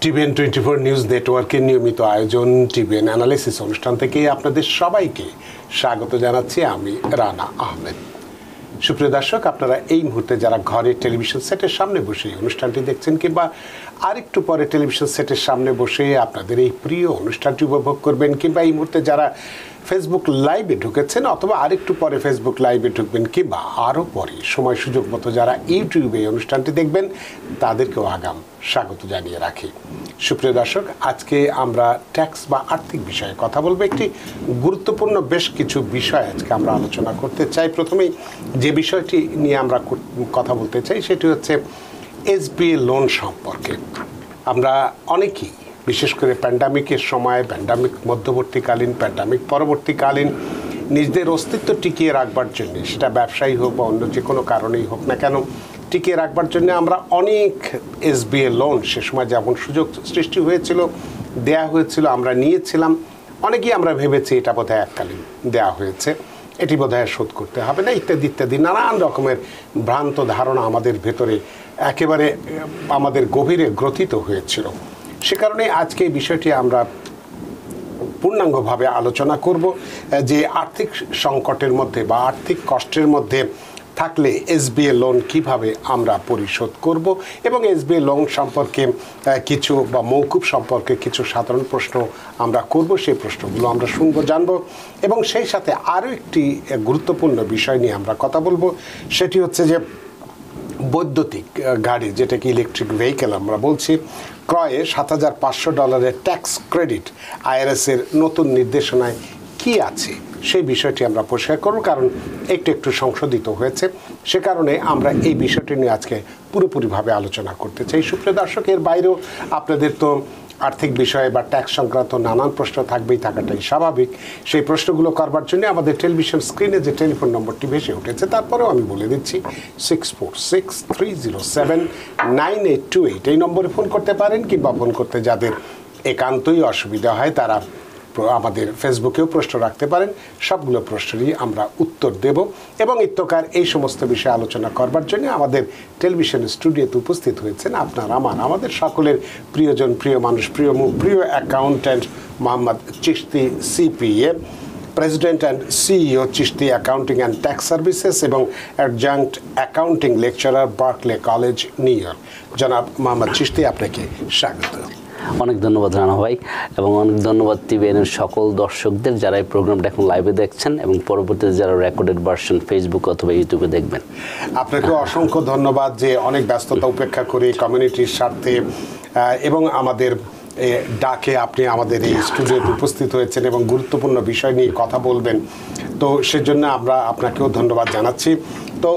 TVN 24 news নেটওয়ার্কের নিয়মিত আয়োজন টিভিএন অ্যানালিসিস অনুষ্ঠান থেকে আপনাদের সবাইকে স্বাগত জানাচ্ছি আমি রানা আহমেদ। সুপ্রিয় দর্শক, আপনারা এই মুহূর্তে যারা ঘরে টেলিভিশন সেটের সামনে বসে অনুষ্ঠানটি দেখছেন কিংবা আরেকটু পরে টেলিভিশন সেটের সামনে বসে আপনাদের এই প্রিয় অনুষ্ঠানটি উপভোগ করবেন, কিংবা এই মুহূর্তে যারা ফেসবুক লাইভে ঢুকেছেন অথবা আরেকটু পরে ফেসবুক লাইভে ঢুকবেন, কিংবা আরও পরে সময় সুযোগ মতো যারা ইউটিউবে এই অনুষ্ঠানটি দেখবেন, তাদেরকেও আগাম স্বাগত জানিয়ে রাখি। সুপ্রিয় দর্শক, আজকে আমরা ট্যাক্স বা আর্থিক বিষয়ে কথা বলবো। একটি গুরুত্বপূর্ণ বেশ কিছু বিষয় আজকে আমরা আলোচনা করতে চাই। প্রথমেই যে বিষয়টি নিয়ে আমরা কথা বলতে চাই সেটি হচ্ছে এসবিএ লোন সম্পর্কে। আমরা অনেকেই বিশেষ করে প্যান্ডামিকের সময়, প্যান্ডামিক মধ্যবর্তীকালীন, প্যান্ডামিক পরবর্তীকালীন নিজেদের অস্তিত্ব টিকিয়ে রাখবার জন্য, সেটা ব্যবসায়ী হোক বা অন্য যে কোনো কারণেই হোক না কেন, টিকিয়ে রাখবার জন্য আমরা অনেক এসবিএ লোন সে সময় যেমন সুযোগ সৃষ্টি হয়েছিল, দেয়া হয়েছিল, আমরা নিয়েছিলাম। অনেকেই আমরা ভেবেছি এটা বোধহয় এককালীন দেওয়া হয়েছে, এটি বোধহয় শোধ করতে হবে না, ইত্যাদি ইত্যাদি নানান রকমের ভ্রান্ত ধারণা আমাদের ভেতরে একেবারে আমাদের গভীরে গ্রথিত হয়েছিল। সে কারণে আজকে এই বিষয়টি আমরা পূর্ণাঙ্গভাবে আলোচনা করব যে আর্থিক সংকটের মধ্যে বা আর্থিক কষ্টের মধ্যে থাকলে এসবিএ লোন কিভাবে আমরা পরিশোধ করব, এবং এসবিএ লোন সম্পর্কে কিছু বা মৌকুব সম্পর্কে কিছু সাধারণ প্রশ্ন আমরা করব। সেই প্রশ্নগুলো আমরা শুনবো, জানবো, এবং সেই সাথে আরও একটি গুরুত্বপূর্ণ বিষয় নিয়ে আমরা কথা বলবো। সেটি হচ্ছে যে বৈদ্যুতিক গাড়ি, যেটাকে ইলেকট্রিক ভেহিকেল আমরা বলছি, ক্রয়ে $7,500 ট্যাক্স ক্রেডিট আইআরএসের নতুন নির্দেশনায় কি আছে সেই বিষয়টি আমরা পরিষ্কার করব, কারণ একটু সংশোধিত হয়েছে। সে কারণে আমরা এই বিষয়টি নিয়ে আজকে পুরোপুরিভাবে আলোচনা করতে চাই। সুপ্রিয় দর্শক, এর বাইরেও আপনাদের তো আর্থিক বিষয়ে বা ট্যাক্স সংক্রান্ত নানান প্রশ্ন থাকবেই, থাকাটাই স্বাভাবিক। সেই প্রশ্নগুলো করবার জন্য আমাদের টেলিভিশন স্ক্রিনে যে টেলিফোন নম্বরটি ভেসে উঠেছে, তারপরেও আমি বলে দিচ্ছি 6463079828 এই নম্বরে ফোন করতে পারেন, কিংবা ফোন করতে যাদের একান্তই অসুবিধা হয় তারা আমাদের ফেসবুকেও প্রশ্ন রাখতে পারেন। সবগুলো প্রশ্নেরই আমরা উত্তর দেব, এবং ইত্যকার এই সমস্ত বিষয়ে আলোচনা করবার জন্য আমাদের টেলিভিশন স্টুডিওতে উপস্থিত হয়েছেন আমাদের সকলের প্রিয়জন, প্রিয় মানুষ, প্রিয় মুখ, প্রিয় accountant Mohammad Chishti CPA, president and CEO Chishti accounting and tax services, এবং adjunct accounting lecturer, Berkeley college, New York. জনাব মোহাম্মদ চিশতি, আপনাকে স্বাগত। অনেক ধন্যবাদ রানা ভাই, এবং অনেক ধন্যবাদ টিভিএনের সকল দর্শকদের যারা এই প্রোগ্রামটা এখন লাইভে দেখছেন এবং পরবর্তীতে যারা রেকর্ডেড ভার্সন ফেসবুক অথবা ইউটিউবে দেখবেন। আপনাকে অসংখ্য ধন্যবাদ যে অনেক ব্যস্ততা উপেক্ষা করে কমিউনিটির স্বার্থে এবং আমাদের ডাকে আপনি আমাদের এই স্টুডিওতে উপস্থিত হয়েছেন এবং গুরুত্বপূর্ণ বিষয় নিয়ে কথা বলবেন। তো সেজন্য আমরা আপনাকেও ধন্যবাদ জানাচ্ছি। তো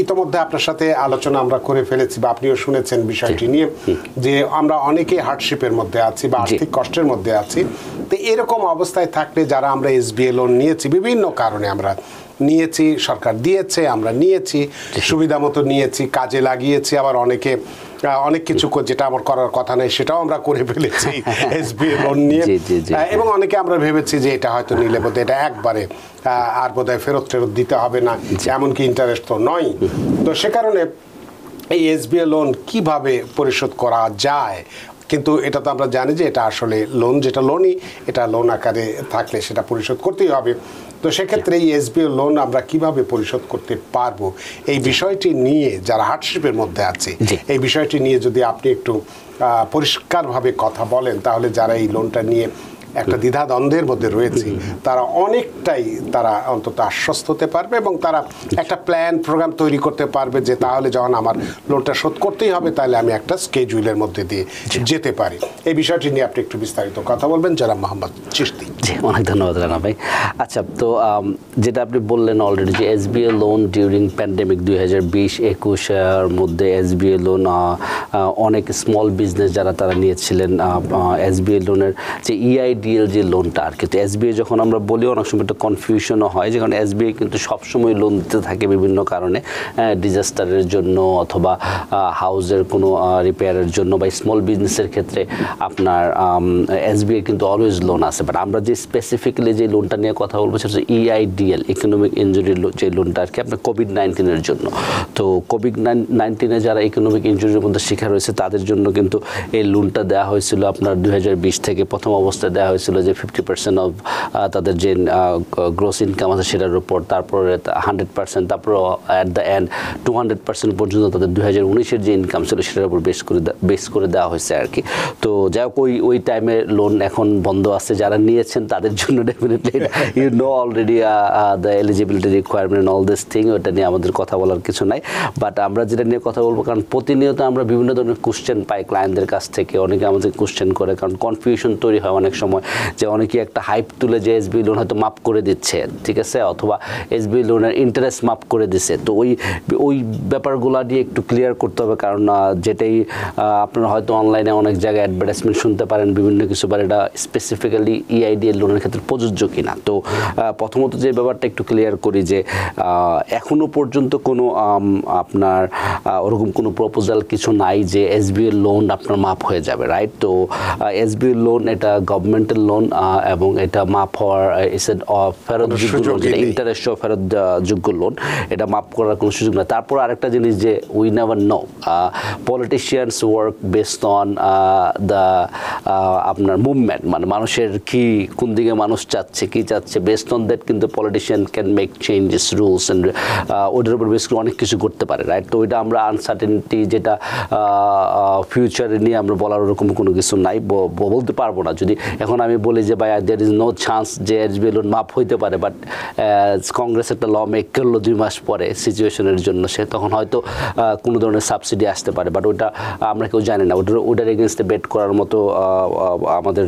ইতোমধ্যে আপনার সাথে আলোচনা আমরা করে ফেলেছি, বা আপনিও শুনেছেন বিষয়টি নিয়ে, যে আমরা অনেকেই হার্ডশিপের মধ্যে আছি বা আর্থিক কষ্টের মধ্যে আছি। তো এরকম অবস্থায় থাকলে যারা আমরা এসবিএ লোন নিয়েছি, বিভিন্ন কারণে আমরা নিয়েছি, সরকার দিয়েছে, আমরা নিয়েছি, সুবিধা মতো নিয়েছি, কাজে লাগিয়েছি, আবার অনেক কিছু যেটা আমার করার কথা নেই সেটাও আমরা করে ফেলেছি এসবিএ লোন নিয়ে, এবং অনেকে আমরা ভেবেছি যে এটা হয়তো নিলে বোধহয় এটা একবারে আর বোধহয় ফেরত দিতে হবে না, এমনকি ইন্টারেস্ট তো নয়। তো সে কারণে এই এসবিএ লোন কিভাবে পরিশোধ করা যায়, কিন্তু এটা তো আমরা জানি যে এটা আসলে লোন, যেটা লোনই, এটা লোন আকারে থাকলে সেটা পরিশোধ করতেই হবে। তো সেক্ষেত্রে এই এসবিএ লোন আমরা কিভাবে পরিশোধ করতে পারবো, এই বিষয়টি নিয়ে যারা হার্ডশিপের মধ্যে আছে, এই বিষয়টি নিয়ে যদি আপনি একটু পরিষ্কারভাবে কথা বলেন, তাহলে যারা এই লোনটা নিয়ে একটা দ্বিধাদ্বন্দ্বের মধ্যে রয়েছে তারা অনেকটাই অন্তত আশ্বস্ত হতে পারবে, এবং তারা একটা প্রোগ্রাম তৈরি করতে পারবে যে তাহলে যখন আমার লোনটা শোধ করতেই হবে তাহলে আমি একটা স্কেজুলের মধ্যে দিয়ে যেতে পারি। এই বিষয়টি নিয়ে আপনি একটু বিস্তারিত কথা বলবেন জনাব মোহাম্মদ চিশতি। জি, অনেক ধন্যবাদ রানা ভাই। আচ্ছা, তো যেটা আপনি বললেন অলরেডি যে এসবিএ লোন ডিউরিং প্যান্ডেমিক 2020-21 মধ্যে এসবিএ লোন অনেক স্মল বিজনেস যারা তারা নিয়েছিলেন, এসবিএ লোনের যে ইআইডি EIDL যে লোনটা আর কি, SBI যখন আমরা বলি অনেক সময় একটা কনফিউশনও হয়, যে কারণ SBI কিন্তু সবসময় লোন দিতে থাকে বিভিন্ন কারণে, ডিজাস্টারের জন্য অথবা হাউসের কোনো রিপেয়ারের জন্য বা স্মল বিজনেসের ক্ষেত্রে আপনার SBI কিন্তু অলওয়েজ লোন আছে। বাট আমরা যে স্পেসিফিক্যালি যে লোনটা নিয়ে কথা বলবো সেটা হচ্ছে EIDL, ইকোনমিক ইনজুরি যে লোনটা আর কি আপনার কোভিড-19 জন্য। তো কোভিড-19 যারা ইকোনমিক ইনজুরির মধ্যে শিকার হয়েছে তাদের জন্য কিন্তু এই লোনটা দেওয়া হয়েছিল আপনার 2020 থেকে। প্রথম অবস্থায় দেওয়া হয়েছিল যে 50% অফ তাদের যে গ্রোস ইনকাম আছে সেটার উপর, তারপরে 100%, তারপর অ্যাট দ্য এন্ড 200% পর্যন্ত তাদের 2019 যে ইনকাম ছিল সেটার উপর বেস করে দেওয়া হয়েছে আর কি। তো যাই হোক ওই টাইমে লোন এখন বন্ধ আছে, যারা নিয়েছেন তাদের জন্য definitely you know already the eligibility requirement all this thing, ওটা নিয়ে আমাদের কথা বলার কিছু নাই। বাট আমরা যেটা নিয়ে কথা বলবো, কারণ প্রতিনিয়ত আমরা বিভিন্ন ধরনের কোশ্চেন পাই ক্লায়েন্টদের কাছ থেকে, অনেকে আমাদের কোশ্চেন করে, কারণ কনফিউশন তৈরি হয় অনেক সময় যে অনেকে একটা হাইপ তুলে যে SBI লোন হয়তো মাফ করে দিচ্ছে, ঠিক আছে, অথবা SBI লোনের ইন্টারেস্ট মাফ করে দিচ্ছে। তো ওই ব্যাপারগুলো দিয়ে একটু ক্লিয়ার করতে হবে, কারণ যেটাই আপনারা হয়তো অনলাইনে অনেক জায়গায় অ্যাডভার্টাইজমেন্ট শুনতে পারেন বিভিন্ন কিছু, বাট এটা স্পেসিফিক্যালি EIDL লোনের ক্ষেত্রে প্রযোজ্য কিনা। তো প্রথমত যে ব্যাপারটা একটু ক্লিয়ার করি যে এখনো পর্যন্ত কোনো আপনার ওরকম কোনো প্রপোজাল কিছু নাই যে SBI লোন আপনার মাফ হয়ে যাবে, রাইট? তো SBI লোন এটা গভর্নমেন্টের লোন এবং এটা মাফ হওয়ার ফেরতযোগ্য লোন, যেটা ইন্টারেস্ট ফেরতযোগ্য লোন, এটা মাফ করার কোনো সুযোগ নেই। তারপর আরেকটা জিনিস যে we never know, politicians work based on the আপনার মুভমেন্ট, মানে মানুষের কি কোন দিকে মানুষ চাচ্ছে কি চাচ্ছে, বেসড অন দ্যাট কিন্তু politician can make changes rules and ওটার উপর বেস করে অনেক কিছু করতে পারে, রাইট? তো ওইটা আমরা আনসার্টেনিটি যেটা ফিউচারে নিয়ে আমরা বলার ওরকম কোনো কিছু নাই, বলতে পারবো না। যদি এখন আমি বলি যে ভাই দেয়ার ইজ নো চান্স যে SBI লোন মাফ হইতে পারে, বাট কংগ্রেস একটা ল মেক করলো 2 মাস পরে সিচুয়েশনের জন্য, সে তখন হয়তো কোনো ধরনের সাবসিডি আসতে পারে, বাট ওইটা আমরা কেউ জানি না। ওটার এগেনস্টে বেট করার মতো আমাদের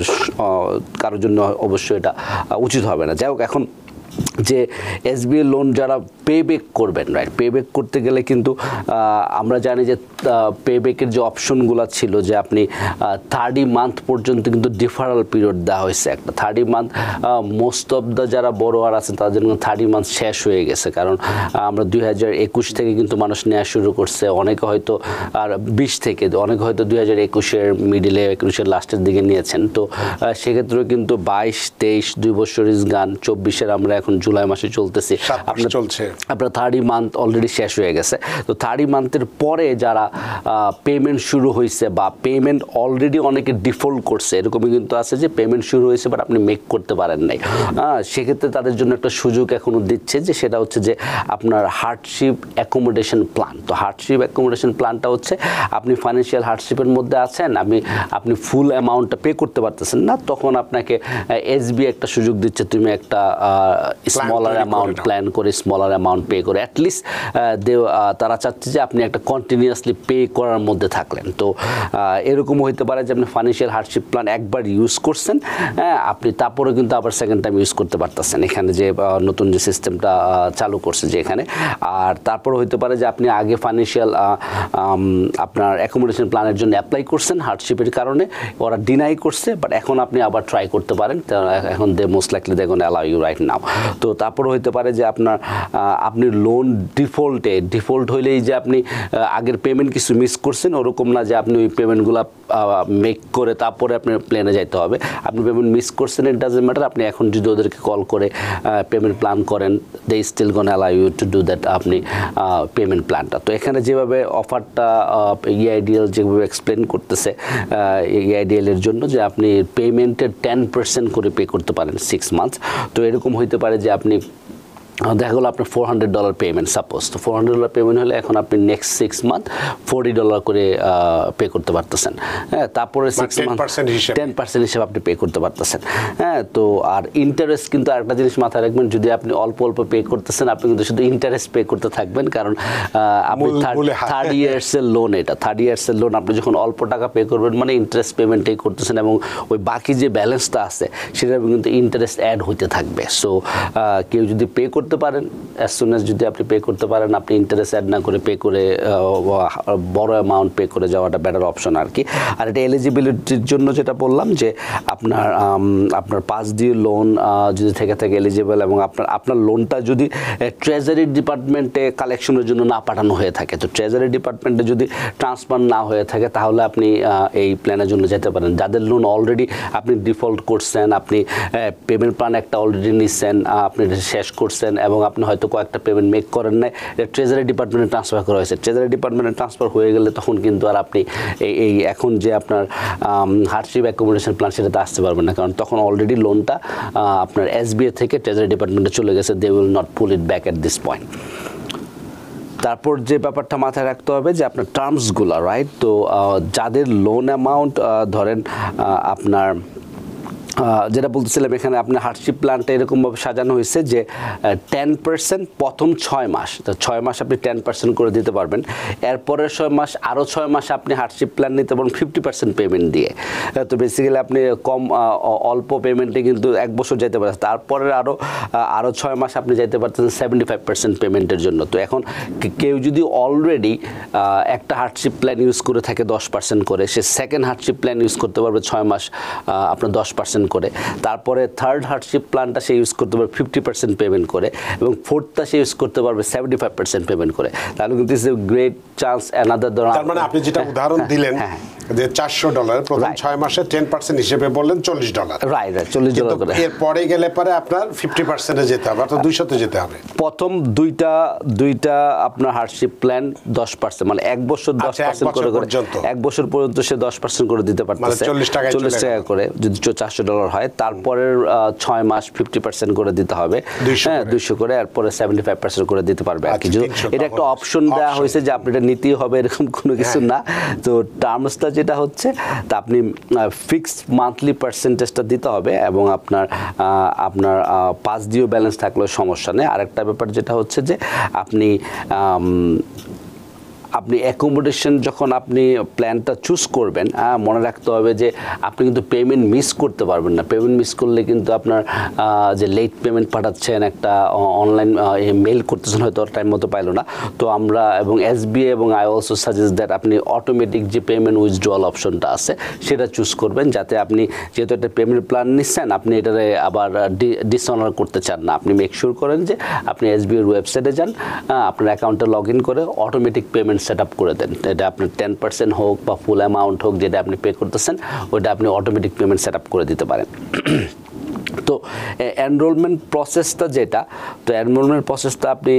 কারোর জন্য অবশ্যই এটা উচিত হবে না। যাই হোক, এখন যে SBI লোন যারা পে ব্যাক করবেন, রাইট, পে ব্যাক করতে গেলে কিন্তু আমরা জানি যে পে ব্যাকের যে অপশনগুলো ছিল যে আপনি 30 মান্থ পর্যন্ত কিন্তু ডিফারাল পিরিয়ড দেওয়া হয়েছে একটা। 30 মান্থ মোস্ট অফ দ্য যারা বড়োয়ার আছেন তাদের জন্য 30 মান্থ শেষ হয়ে গেছে, কারণ আমরা 2021 থেকে কিন্তু মানুষ নেওয়া শুরু করছে, অনেকে হয়তো আর 20 থেকে, অনেকে হয়তো 2021-এর মিডিলে 21-এর লাস্টের দিকে নিয়েছেন। তো সেক্ষেত্রেও কিন্তু 22, 23, 2 বছর ইজ গান, 24-এর আমরা এখন জুলাই মাসে চলতেছি, আপনার 30 মান্থ অলরেডি শেষ হয়ে গেছে। তো 30 মান্থের পরে যারা পেমেন্ট শুরু হয়েছে বা পেমেন্ট অলরেডি অনেকে ডিফল্ট করছে, এরকমই কিন্তু আছে যে পেমেন্ট শুরু হয়েছে বাট আপনি মেক করতে পারেন নাই, সেক্ষেত্রে তাদের জন্য একটা সুযোগ এখনও দিচ্ছে, যে সেটা হচ্ছে যে আপনার হার্ডশিপ অ্যাকোমোডেশন প্ল্যান। তো হার্ডশিপ অ্যাকোমোডেশন প্ল্যানটা হচ্ছে আপনি ফাইন্যান্সিয়াল হার্ডশিপের মধ্যে আছেন, আপনি ফুল অ্যামাউন্টটা পে করতে পারতেছেন না, তখন আপনাকে SBI একটা সুযোগ দিচ্ছে, তুমি একটা স্মলার অ্যামাউন্ট প্ল্যান করে স্মলার অ্যামাউন্ট পে করে অ্যাটলিস্ট তারা চাচ্ছে যে আপনি একটা কন্টিনিউয়াসলি পে করার মধ্যে থাকলেন। তো এরকম হইতে পারে যে আপনি ফাইন্যান্সিয়াল হার্ডশিপ প্ল্যান একবার ইউজ করছেন, আপনি তারপরে কিন্তু আবার সেকেন্ড টাইম ইউজ করতে পারতেছেন, এখানে যে নতুন যে সিস্টেমটা চালু করছে যে এখানে। আর তারপর হইতে পারে যে আপনি আগে ফাইন্যান্সিয়াল আপনার অ্যাকোমোডেশন প্ল্যানের জন্য অ্যাপ্লাই করছেন, হার্ডশিপের কারণে ওরা ডিনাই করছে, বাট এখন আপনি আবার ট্রাই করতে পারেন, এখন they most likely they gonna allow you right now. তো তারপর হইতে পারে যে আপনি লোন ডিফল্ট হইলেই যে আপনি আগের পেমেন্ট কিছু মিস করছেন ওরকম না, যে আপনি ওই পেমেন্টগুলো মেক করে তারপরে আপনি প্ল্যানে যাইতে হবে। আপনি পেমেন্ট মিস করছেন, ইট ডাজন্ট ম্যাটার, আপনি এখন যদি ওদেরকে কল করে পেমেন্ট প্ল্যান করেন, they still gonna allow you to do that আপনি পেমেন্ট প্ল্যানটা। তো এখানে যেভাবে অফারটা EIDL যেভাবে এক্সপ্লেন করতেছে EIDL এর জন্য, যে আপনি পেমেন্টের 10% করে পে করতে পারেন 6 মান্থ। তো এরকম হইতে পারে যে আপনি দেখা গেলো আপনার $400 পেমেন্ট, সাপোজ, তো $400 পেমেন্ট হলে এখন আপনি নেক্সট 6 মান্থ $40 করে পে করতে পারতেছেন, হ্যাঁ, তারপরে 6 মান্থ 10% হিসেবে আপনি পে করতে পারতেছেন, হ্যাঁ। তো আর ইন্টারেস্ট কিন্তু আরেকটা জিনিস মাথায় রাখবেন, যদি আপনি অল্প পে করতেছেন আপনি কিন্তু শুধু ইন্টারেস্ট পে করতে থাকবেন, কারণ আপনি 30 ইয়ার্সের লোন, এটা 30 ইয়ার্সের লোন, আপনি যখন অল্প টাকা পে করবেন মানে ইন্টারেস্ট পেমেন্টই করতেছেন, এবং ওই বাকি যে ব্যালেন্সটা আছে সেটা কিন্তু ইন্টারেস্ট অ্যাড হইতে থাকবে। সো কেউ যদি পে করতে করতে পারেন, অ্যাজ সুন অ্যাজ যদি আপনি পে করতে পারেন, আপনি ইন্টারেস্ট অ্যাড না করে পে করে বড় অ্যামাউন্ট পে করে যাওয়াটা বেটার অপশন আর কি। আর এটা এলিজিবিলিটির জন্য যেটা বললাম যে আপনার পাস দিয়ে লোন যদি থেকে থাকে এলিজিবল, এবং আপনার লোনটা যদি ট্রেজারি ডিপার্টমেন্টে কালেকশনের জন্য না পাঠানো হয়ে থাকে, তো ট্রেজারি ডিপার্টমেন্টে যদি ট্রান্সফার না হয়ে থাকে তাহলে আপনি এই প্ল্যানের জন্য যেতে পারেন। যাদের লোন অলরেডি আপনি ডিফল্ট করছেন, আপনি পেমেন্ট প্ল্যান একটা অলরেডি নিচ্ছেন, আপনি শেষ করছেন এবং আপনি হয়তো কয়েকটা পেমেন্ট মেক করেন নাই, ট্রেজারি ডিপার্টমেন্টে ট্রান্সফার করা হয়েছে। ট্রেজারি ডিপার্টমেন্টে ট্রান্সফার হয়ে গেলে তখন কিন্তু আর আপনি এই এখন যে আপনার হার্ডশিপ অ্যাকোমোডেশন প্ল্যান সেটাতে আসতে পারবেন না, কারণ তখন অলরেডি লোনটা আপনার এসবিআই থেকে ট্রেজারি ডিপার্টমেন্টে চলে গেছে। They will not pull it back at this point. তারপর যে ব্যাপারটা মাথায় রাখতে হবে যে আপনার টার্মসগুলো, রাইট? তো যাদের লোন অ্যামাউন্ট ধরেন আপনার যেটা বলতেছিলাম এখানে আপনার হার্ডশিপ প্ল্যানটা এরকমভাবে সাজানো হয়েছে যে 10% প্রথম 6 মাস, তো 6 মাস আপনি 10% করে দিতে পারবেন। এরপরের 6 মাস আরও 6 মাসে আপনি হার্ডশিপ প্ল্যান নিতে পারবেন 50% পেমেন্ট দিয়ে। তো বেসিক্যালি আপনি অল্প পেমেন্টে কিন্তু 1 বছর যেতে পারেন। তারপরের আরও 6 মাস আপনি যেতে পারতেছেন 75% পেমেন্টের জন্য। তো এখন কেউ যদি অলরেডি একটা হার্ডশিপ প্ল্যান ইউজ করে থাকে 10% করে, সে সেকেন্ড হার্ডশিপ প্ল্যান ইউজ করতে পারবে 6 মাস আপনার 10% করে, তারপরে থার্ড হার্ডশিপ প্ল্যানটা সে ইউজ করতে পারবে 50% পেমেন্ট করে, এবং ফোর্থটা সে ইউজ করতে পারবে 75% পেমেন্ট করে। তাহলে কিন্তু it's a great chance another. তার মানে আপনি যেটা উদাহরণ দিলেন যে $400 প্রথম 6 মাসে 10% হিসেবে বললেন $40, রাইট $40 করে। এর পরে গেলে পরে আপনার 50% যেতে হবে, অর্থাৎ 200 যেতে হবে। প্রথম দুইটা আপনার হার্ডশিপ প্ল্যান 10%, মানে 1 বছর 10% করে 1 বছর পর্যন্ত সে 10% করে দিতে পারতেছে, 40 টাকা করে যদি $400 হয়। তারপরের 6 মাস 50% করে দিতে হবে, 200 করে, এরপরে 75% করে দিতে পারবে আর কি। এটা একটা অপশন দেওয়া হয়েছে যে আপনি এটা নিতেই হবে এরকম কোনো কিছু না। তো টার্মসটা যেটা হচ্ছে, তা আপনি ফিক্সড মান্থলি পার্সেন্টেজটা দিতে হবে, এবং আপনার পাস দিয়েও ব্যালেন্স থাকলেও সমস্যা নেই। আরেকটা ব্যাপার যেটা হচ্ছে যে আপনি অ্যাকোমোডেশন যখন আপনি প্ল্যানটা চুজ করবেন, মনে রাখতে হবে যে আপনি কিন্তু পেমেন্ট মিস করতে পারবেন না। পেমেন্ট মিস করলে কিন্তু আপনার যে লেট পেমেন্ট পাঠাচ্ছেন, একটা অনলাইন মেল করতেছেন, হয়তো টাইম মতো পাইলো না। তো আমরা এবং এসবিআই এবং আই অলসো সাজেস্ট দ্যাট আপনি অটোমেটিক যে পেমেন্ট উইথড্রয়াল অপশনটা আছে সেটা চুজ করবেন, যাতে আপনি যেহেতু একটা পেমেন্ট প্ল্যান নিচ্ছেন, আপনি এটারে আবার ডিসঅনার করতে চান না। আপনি মেক শিওর করেন যে আপনি এসবিআই এর ওয়েবসাইটে যান, আপনার অ্যাকাউন্টে লগ ইন করে অটোমেটিক পেমেন্ট সেট আপ করে দেন। এটা আপনার 10% হোক বা ফুল অ্যামাউন্ট হোক, যেটা আপনি পে করতেছেন ওইটা আপনি অটোমেটিক পেমেন্ট সেট আপ করে দিতে পারেন। তো এনরোলমেন্ট প্রসেসটা যেটা, তো এনরোলমেন্ট প্রসেসটা আপনি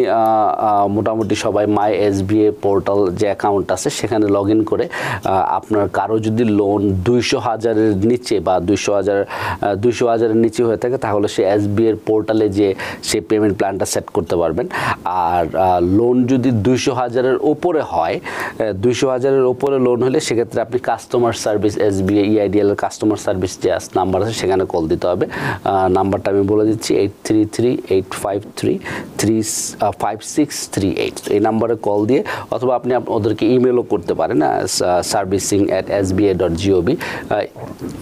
মোটামুটি সবাই মাই এসবিআই পোর্টাল যে অ্যাকাউন্ট আছে সেখানে লগ ইন করে আপনার কারো যদি লোন 200,000-এর নিচে বা 200,000-এর নিচে হয়ে থাকে, তাহলে সে এসবিআই পোর্টালে যে সে পেমেন্ট প্ল্যানটা সেট করতে পারবেন। আর লোন যদি 200,000-এর ওপরে হয়, 200,000-এর ওপরে লোন হলে সেক্ষেত্রে আপনি কাস্টমার সার্ভিস, এসবিআই ইআইডিএল এর কাস্টমার সার্ভিস যে নাম্বার আছে সেখানে কল দিতে হবে। নাম্বারটা আমি বলে দিচ্ছি 833-853-5638। এই নাম্বারে কল দিয়ে, অথবা আপনি ওদেরকে ইমেলও করতে পারেন, servicing@sbi.gov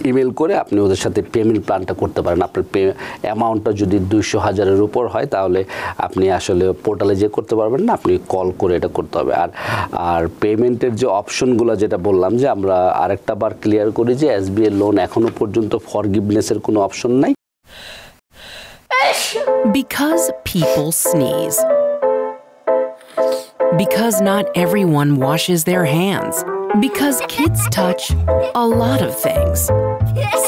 ইমেল করে আপনি ওদের সাথে পেমেন্ট প্ল্যানটা করতে পারেন। আপনার অ্যামাউন্টটা যদি 200,000-এর উপর হয় তাহলে আপনি আসলে পোর্টালে যে করতে পারবেন না, আপনি কল করে এটা করতে হবে। আর পেমেন্টের যে অপশনগুলো যেটা বললাম, যে আমরা আরেকটা বার ক্লিয়ার করি যে এসবিআই লোন এখনো পর্যন্ত ফরগিভনেসের কোনো অপশন নাই। Because people sneeze. Because not everyone washes their hands. Because kids touch a lot of things.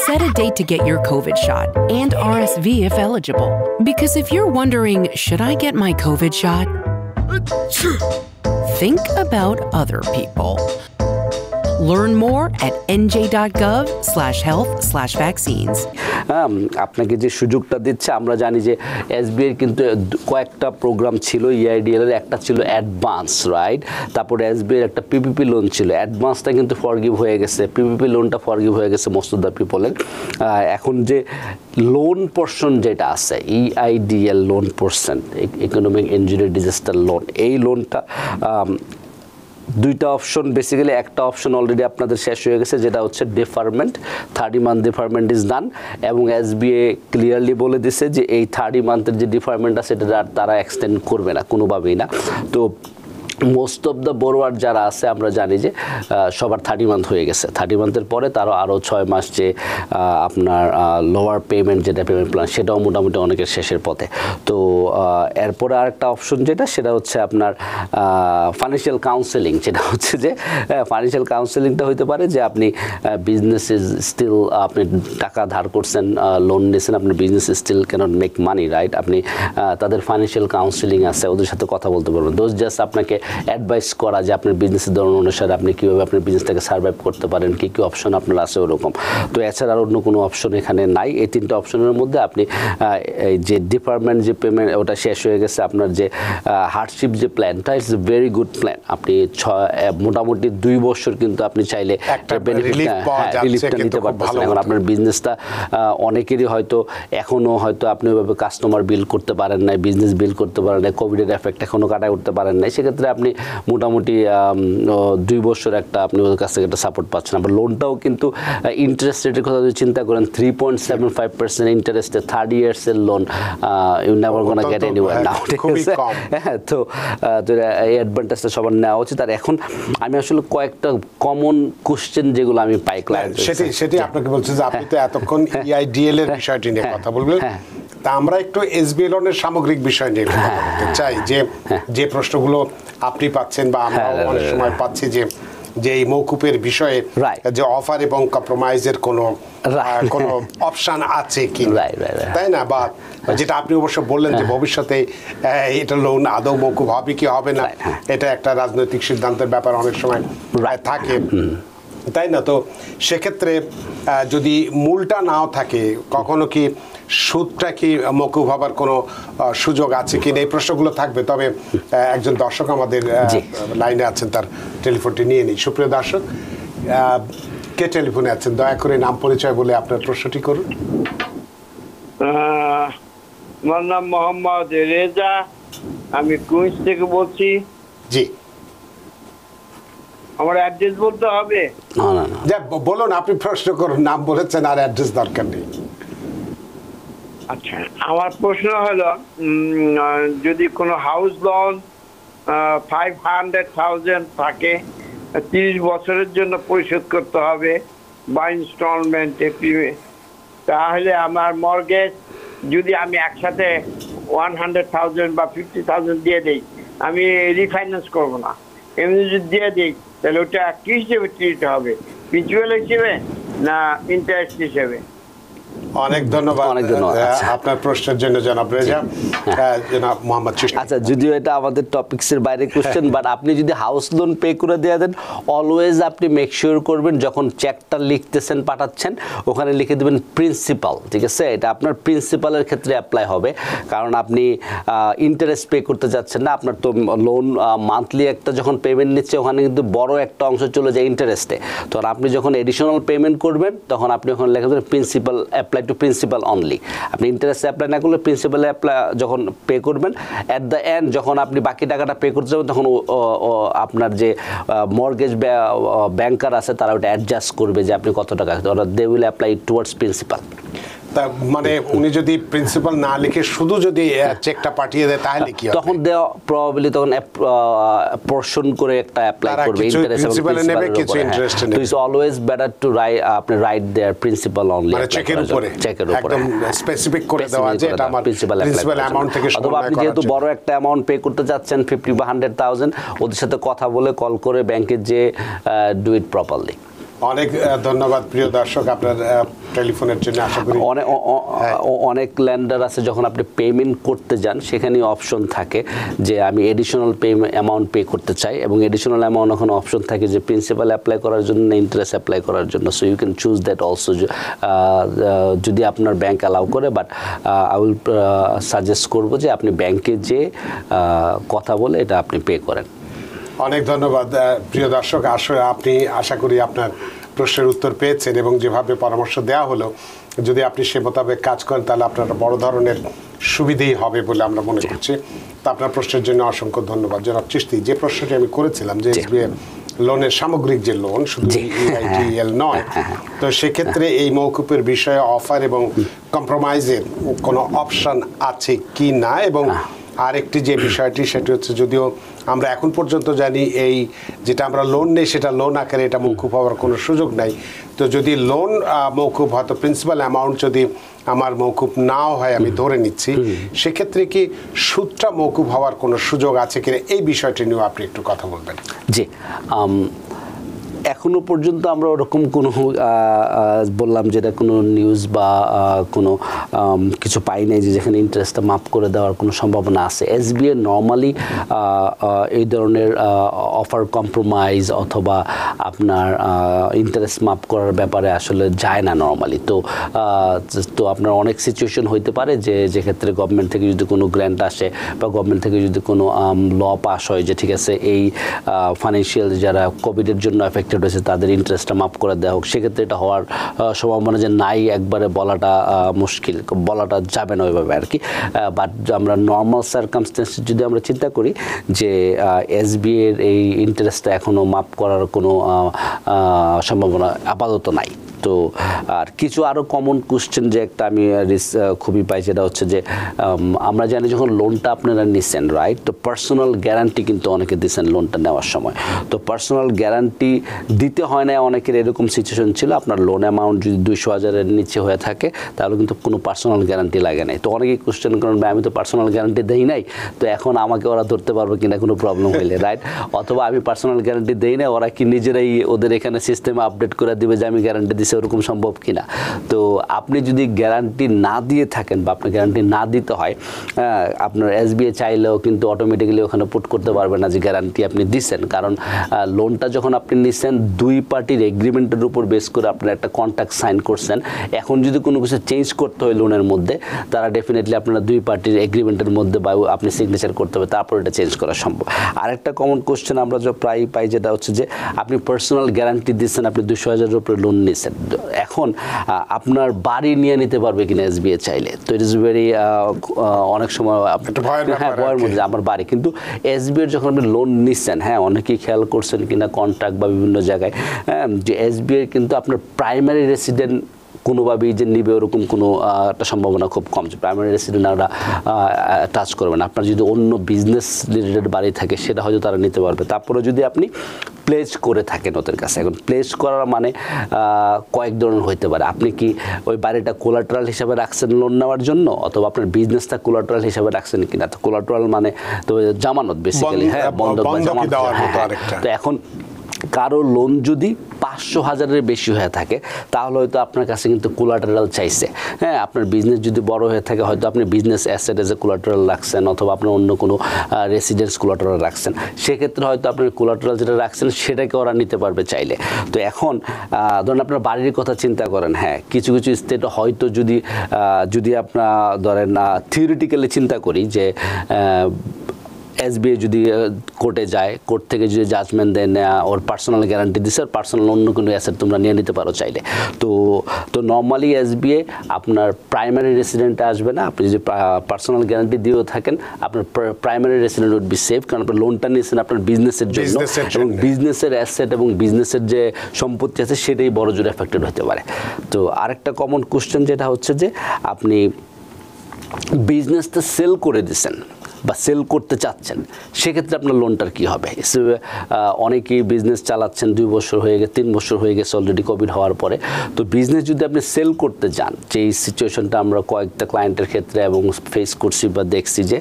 Set a date to get your COVID shot and RSV if eligible. Because if you're wondering, should I get my COVID shot? Think about other people. Learn more at nj.gov/health/vaccines. আপনাকে যে সুযোগটা দিচ্ছে, আমরা জানি যে SBI কিন্তু কয়েকটা programme ছিল ইআইডিএল এর, একটা ছিল অ্যাডভান্স, রাইট? তারপরে এসবিআই একটা পিপিপি লোন ছিল, অ্যাডভান্সটা কিন্তু ফরগিভ হয়ে গেছে, পিপিপি লোনটা ফরগিভ হয়ে গেছে মোস্ট অফ দ্য পিপলের। এখন যে লোন পোর্শন যেটা আছে, EIDL loan portion, economic injury disaster loan, এই লোনটা দুইটা অপশন, বেসিক্যালি একটা অপশন অলরেডি আপনাদের শেষ হয়ে গেছে, যেটা হচ্ছে deferment, 30 month deferment is done, এবং এসবিএ ক্লিয়ারলি বলে দিছে যে এই 30 মান্থের যে ডিফারমেন্ট আছে এটা আর তারা এক্সটেন্ড করবে না কোনোভাবেই না। তো মোস্ট অফ দ্য বড়োয়ার যারা আছে আমরা জানি যে সবার 30 মান্থ হয়ে গেছে, 30 মান্থের পরে তারও আরও 6 মাস যে আপনার লোয়ার পেমেন্ট যেটা পেমেন্ট প্ল্যান সেটাও মোটামুটি অনেকের শেষের পথে। তো এরপরে আরেকটা অপশন যেটা সেটা হচ্ছে আপনার ফাইন্যান্সিয়াল কাউন্সেলিং, যেটা হচ্ছে যে ফাইন্যান্সিয়াল কাউন্সেলিংটা হইতে পারে যে আপনি বিজনেস ইজ স্টিল, আপনি টাকা ধার করছেন, লোন নিয়েছেন, আপনার business still cannot make money, right? আপনি তাদের ফাইন্যান্সিয়াল কাউন্সেলিং আছে, ওদের সাথে কথা বলতে পারবেন। দোজ জাস্ট আপনাকে অ্যাডভাইস করা যে আপনার বিজনেসের ধরন অনুসারে আপনি কীভাবে আপনার বিজনেসটাকে সার্ভাইভ করতে পারেন, কী কী অপশন আপনার আছে ওরকম। তো এছাড়া আর অন্য কোনো অপশন এখানে নাই। এই 3টা অপশনের মধ্যে আপনি এই যে ডিপার্টমেন্ট যে পেমেন্ট ওটা শেষ হয়ে গেছে, আপনার যে হার্ডশিপ যে প্ল্যানটা it's a very good plan. আপনি মোটামুটি 2 বছর কিন্তু আপনি চাইলে রিলিফটা নিতে পারতেছেন। এখন আপনার বিজনেসটা অনেকেরই হয়তো এখনও হয়তো আপনি ওইভাবে কাস্টমার বিল করতে পারেন নাই, বিজনেস বিল করতে পারেন নাই, কোভিডের এফেক্ট এখনও কাটায় উঠতে পারেন নাই, সেক্ষেত্রে আপনি মোটামুটি 2 বছর একটা আপনি ওদের কাছ থেকে একটা সাপোর্ট পাচ্ছেন। আবার লোনটাও কিন্তু ইন্টারেস্ট রেটের কথা যদি চিন্তা করেন 3.75% ইন্টারেস্টে 30 ইয়ার্সের loan, you never gonna get anywhere now. হ্যাঁ, তো এই অ্যাডভান্টেজটা সবার নেওয়া উচিত। আর এখন আমি আসলে কয়েকটা কমন কোশ্চেন যেগুলো আমি পাই ক্লায়েন্ট, সেটি আপনাকে বলছি যে আপনি তো এতক্ষণ ইআইডিএল এর বিষয়টি নিয়ে কথা বলবেন, তা আমরা একটু এসবিএ লোনের সামগ্রিক বিষয় নিয়ে কথা বলতে চাই। যে প্রশ্নগুলো আপনি পাচ্ছেন বা আমরা অনেক সময় পাচ্ছি যে এই মৌকুফের বিষয়ে যে অফার এবং কম্প্রোমাইজের কোনো অপশন আছে কি, তাই না? বা যেটা আপনি অবশ্য বললেন যে ভবিষ্যতে এটা লোন আদৌ মৌকুফ হবে কি হবে না, এটা একটা রাজনৈতিক সিদ্ধান্তের ব্যাপার অনেক সময় থাকে, তাই না? তো সেক্ষেত্রে যদি মূলটা নাও থাকে, কখনো কি সুদটা কি মৌকুফ হবার কোনো সুযোগ আছে কি না, এই প্রশ্নগুলো থাকবে। তবে একজন দর্শক আমাদের লাইনে আছেন, তার টেলিফোনটি নিয়ে নিই। সুপ্রিয় দর্শক, কে টেলিফোনে আছেন? দয়া করে নাম পরিচয় বলে আপনার প্রশ্নটি করুন। আমার নাম মোহাম্মদ রেজা, আমি কুইন্স থেকে বলছি। জি, আমার অ্যাড্রেস বলতে হবে? বলুন, আপনি প্রশ্ন করুন, নাম বলেছেন আর অ্যাড্রেস দরকার নেই। আচ্ছা, আমার প্রশ্ন হলো যদি কোনো হাউস লোন 500,000 থাকে, 30 বছরের জন্য পরিশোধ করতে হবে বা ইনস্টলমেন্টে, তাহলে আমার মর্গেজ যদি আমি একসাথে 100,000 বা 50,000 দিয়ে দিই, আমি রিফাইন্যান্স করব না, এমনি যদি দিয়ে দিই তাহলে ওটা কি হিসেবে ট্রিট হবে, প্রিন্সিপাল হিসেবে না ইন্টারেস্ট হিসেবে? অনেক ধন্যবাদ আপনার প্রশ্নের জন্য জনাব রেজা। জনাব মোহাম্মদ চিশতি। আচ্ছা, যদিও এটা আমাদের টপিকসের বাইরে কোশ্চেন, বাট আপনি যদি হাউস লোন পে করে দিয়ে দেন, অলওয়েজ আপনি মেক শিওর করবেন যখন চেকটা লিখতেছেন, পাঠাচ্ছেন, ওখানে লিখে দেবেন প্রিন্সিপাল, ঠিক আছে? এটা আপনার প্রিন্সিপালের ক্ষেত্রে অ্যাপ্লাই হবে, কারণ আপনি ইন্টারেস্ট পে করতে যাচ্ছেন না। আপনার তো লোন মান্থলি একটা যখন পেমেন্ট নিচ্ছে, ওখানে কিন্তু বড় একটা অংশ চলে যায় ইন্টারেস্টে। তখন আপনি যখন এডিশনাল পেমেন্ট করবেন, তখন আপনি ওখানে লেখা দেবেন principal apply to principal only. আপনি ইন্টারেস্ট অ্যাপ্লাই না করলে প্রিন্সিপালে অ্যাপ্লাই যখন পে করবেন, অ্যাট দ্য এন্ড যখন আপনি বাকি টাকাটা পে করতে যাবেন, তখন আপনার যে মর্গেজ ব্যাংকার আছে তারা ওটা অ্যাডজাস্ট করবে যে আপনি কত টাকা, they will apply towards principal. তা মানে উনি যদি প্রিন্সিপাল না লিখে শুধু যদি চেকটা পাঠিয়ে দেয় তাহলে কি হবে? তখন দেওয়া প্রবাবলি তখন পোরশন করে একটা অ্যাপ্লাই করবে, ইন্টারেস্ট এবং প্রিন্সিপাল নেবে, কিছু ইন্টারেস্ট নেবে। ইটস অলওয়েজ বেটার টু আপনি রাইট দেয়ার প্রিন্সিপাল অনলি, মানে চেকের উপরে একদম স্পেসিফিক করে দেওয়া যে এটা আমার প্রিন্সিপাল অ্যামাউন্ট থেকে শুরু। অথবা আপনি যেহেতু বড় একটা অ্যামাউন্ট পে করতে যাচ্ছেন 50 বা 100,000, ওদের সাথে কথা বলে কল করে ব্যাংকে যে ডু ইট প্রপারলি। অনেক ধন্যবাদ প্রিয় দর্শক আপনার টেলিফোনের জন্য। আশা করি অনেক ল্যান্ডার আছে যখন আপনি পেমেন্ট করতে যান, সেখানে অপশন থাকে যে আমি এডিশনাল অ্যামাউন্ট পে করতে চাই, এবং এডিশনাল অ্যামাউন্ট ওখানে অপশন থাকে যে প্রিন্সিপাল অ্যাপ্লাই করার জন্য না ইন্টারেস্ট অ্যাপ্লাই করার জন্য। So you can choose that also, যদি আপনার ব্যাংক অ্যালাউ করে। বাট আই উইল সাজেস্ট করবো যে আপনি ব্যাংকে যে কথা বলে এটা আপনি পে করেন। অনেক ধন্যবাদ প্রিয় দর্শক। আসলে আপনি, আশা করি আপনার প্রশ্নের উত্তর পেয়েছেন এবং যেভাবে পরামর্শ দেওয়া হলো, যদি আপনি সে মোতাবেক কাজ করেন তাহলে আপনার বড় ধরনের সুবিধেই হবে বলে আমরা মনে করছি। তো আপনার প্রশ্নের জন্য অসংখ্য ধন্যবাদ জনাব চিশতি। যে প্রশ্নটি আমি করেছিলাম যে এসবিআই লোনের সামগ্রিক যে লোন, শুধু EITL নয়, তো সেক্ষেত্রে এই মওকুফের বিষয়ে অফার এবং কম্প্রোমাইজের কোনো অপশন আছে কি না, এবং আরেকটি যে বিষয়টি সেটি হচ্ছে, যদিও আমরা এখন পর্যন্ত জানি এই যেটা আমরা লোন নেই সেটা লোন আকারে এটা মওকুফ হওয়ার কোনো সুযোগ নাই, তো যদি লোন মওকুফ হয়তো প্রিন্সিপাল অ্যামাউন্ট যদি আমার মওকুফ নাও হয়, আমি ধরে নিচ্ছি, সেক্ষেত্রে কি সুদটা মওকুফ হওয়ার কোনো সুযোগ আছে কিনা, এই বিষয়টি নিয়েও আপনি একটু কথা বলবেন। জি, এখনো পর্যন্ত আমরা ওরকম কোনো বললাম যেটা কোনো নিউজ বা কোনো কিছু পাই নাই যে যেখানে ইন্টারেস্টটা মাফ করে দেওয়ার কোনো সম্ভাবনা আছে। এসবিআই নর্মালি এই ধরনের অফার কম্প্রোমাইজ অথবা আপনার ইন্টারেস্ট মাফ করার ব্যাপারে আসলে যায় না নর্মালি। তো আপনার অনেক সিচুয়েশন হইতে পারে যে যেক্ষেত্রে গভর্নমেন্ট থেকে যদি কোনো গ্র্যান্ট আসে বা গভর্নমেন্ট থেকে যদি কোনো ল পাস হয় যে ঠিক আছে এই ফাইন্যান্সিয়াল যারা কোভিডের জন্য এফেক্টেড হয়েছে তাদের ইন্টারেস্টটা মাফ করে দেওয়া হোক, সেক্ষেত্রে এটা হওয়ার সম্ভাবনা যে নাই একবারে বলাটা মুশকিল, বলাটা যাবে না ওইভাবে আর কি। বাট আমরা নর্মাল সার্কামস্টেন্স যদি আমরা চিন্তা করি যে এসবিআই এর এই ইন্টারেস্টটা এখনও মাফ করার কোনো সম্ভাবনা আপাতত নাই। তো আর কিছু আরও কমন কোশ্চেন যে একটা আমি খুবই পাই, সেটা হচ্ছে যে আমরা জানি যখন লোনটা আপনারা নিচ্ছেন, রাইট, তো পার্সোনাল গ্যারান্টি কিন্তু অনেকে দিচ্ছেন লোনটা নেওয়ার সময়। তো পার্সোনাল গ্যারান্টি দিতে হয় না, অনেকের এরকম সিচুয়েশন ছিল আপনার লোন অ্যামাউন্ট যদি 200,000-এর নিচে হয়ে থাকে তাহলে কিন্তু কোনো পার্সোনাল গ্যারান্টি লাগে নাই। তো অনেকেই কোশ্চেন করেন আমি তো পার্সোনাল গ্যারান্টি দেই নাই, তো এখন আমাকে ওরা ধরতে পারবে কিনা কোনো প্রবলেম হইলে, রাইট, অথবা আমি পার্সোনাল গ্যারান্টি দেই না, ওরা কি নিজেরাই ওদের এখানে সিস্টেমে আপডেট করে দিবে যে আমি গ্যারান্টি দিচ্ছি, ওরকম সম্ভব কিনা। তো আপনি যদি গ্যারান্টি না দিয়ে থাকেন বা আপনার গ্যারান্টি না দিতে হয়, আপনার এসবিআই চাইলেও কিন্তু অটোমেটিক্যালি ওখানে পুট করতে পারবে না যে গ্যারান্টি আপনি দিচ্ছেন, কারণ লোনটা যখন আপনি নিচ্ছেন দুই পার্টির এগ্রিমেন্টের উপর বেস করে আপনার একটা কন্ট্রাক্ট সাইন করছেন। এখন যদি কোনো কিছু চেঞ্জ করতে হয় লোনের মধ্যে, তারা ডেফিনেটলি আপনারা দুই পার্টির এগ্রিমেন্টের মধ্যে বা আপনি সিগনেচার করতে হবে, তারপর এটা চেঞ্জ করা সম্ভব। আরেকটা কমন কোশ্চেন আমরা প্রায় পাই, যেটা হচ্ছে যে আপনি পার্সোনাল গ্যারান্টি দিচ্ছেন, আপনি 200,000-এর উপরে লোন নিচ্ছেন, এখন আপনার বাড়ি নিয়ে নিতে পারবে কিনা এসবিআই চাইলে। তো ইট ইজ ভেরি অনেক সময় হ্যাঁ ভয়ের মধ্যে আমার বাড়ি, কিন্তু এসবিআই যখন আপনি লোন নিচ্ছেন, হ্যাঁ অনেকেই খেয়াল করছেন কিনা কন্ট্রাক্ট বা বিভিন্ন জায়গায়, হ্যাঁ যে এসবিআই কিন্তু আপনার প্রাইমারি রেসিডেন্ট কোনোভাবেই যে নিবে ওরকম কোনো একটা সম্ভাবনা খুব কম, যে প্রাইমারি রেসিডেন্ট ওরা টাচ করবে না। আপনার যদি অন্য বিজনেস রিলেটেড বাড়ি থাকে সেটা হয়তো তারা নিতে পারবে। তারপরে যদি আপনি প্লেজ করে থাকেন ওদের কাছে, এখন প্লেজ করার মানে কয়েক ধরনের হইতে পারে। আপনি কি ওই বাড়িটা কোলাটারাল হিসাবে রাখছেন লোন নেওয়ার জন্য, অথবা আপনার বিজনেসটা কোলাটারাল হিসাবে রাখছেন কিনা। তো কোলাটারাল মানে তো জামানত বেসিক্যালি, হ্যাঁ বন্ধক বা জামানত। তো এখন কারো লোন যদি 500,000-এর বেশি হয়ে থাকে তাহলে হয়তো আপনার কাছে কিন্তু কোলাটারাল চাইছে, হ্যাঁ আপনার বিজনেস যদি বড় হয়ে থাকে হয়তো আপনি business asset as a collateral রাখছেন, অথবা আপনার অন্য কোনো রেসিডেন্স কোলাটারাল রাখছেন, সেক্ষেত্রে হয়তো আপনার কোলাটারাল যেটা রাখছেন সেটাকে ওরা নিতে পারবে চাইলে। তো এখন ধরেন আপনার বাড়ির কথা চিন্তা করেন, হ্যাঁ কিছু কিছু স্টেট হয়তো যদি আপনার ধরেন থিওরিটিক্যালি চিন্তা করি যে এসবিআই যদি কোর্টে যায়, কোর্ট থেকে যদি জাজমেন্ট দেন ওর পার্সোনাল গ্যারান্টি দিচ্ছে, আর পার্সোনাল অন্য কোনো অ্যাসেট তোমরা নিয়ে নিতে পারো চাইলে। তো নর্মালি এসবিআই আপনার প্রাইমারি রেসিডেন্টে আসবে না। আপনি যদি পার্সোনাল গ্যারান্টি দিয়েও থাকেন আপনার primary resident would be safe, কারণ আপনার লোনটা নিয়েছেন আপনার বিজনেসের জন্য, এবং বিজনেসের অ্যাসেট এবং বিজনেসের যে সম্পত্তি আছে সেটাই বড় জোরে এফেক্টেড হতে পারে। তো আরেকটা কমন কোশ্চেন যেটা হচ্ছে যে আপনি বিজনেসটা সেল করে দিচ্ছেন বা সেল করতে চাচ্ছেন, সেক্ষেত্রে আপনার লোনটার কী হবে। অনেকেই বিজনেস চালাচ্ছেন 2 বছর হয়ে গেছে, 3 বছর হয়ে গেছে অলরেডি কোভিড হওয়ার পরে। তো বিজনেস যদি আপনি সেল করতে যান, যে এই সিচুয়েশনটা আমরা কয়েকটা ক্লায়েন্টের ক্ষেত্রে এবং ফেস করছি বা দেখছি, যে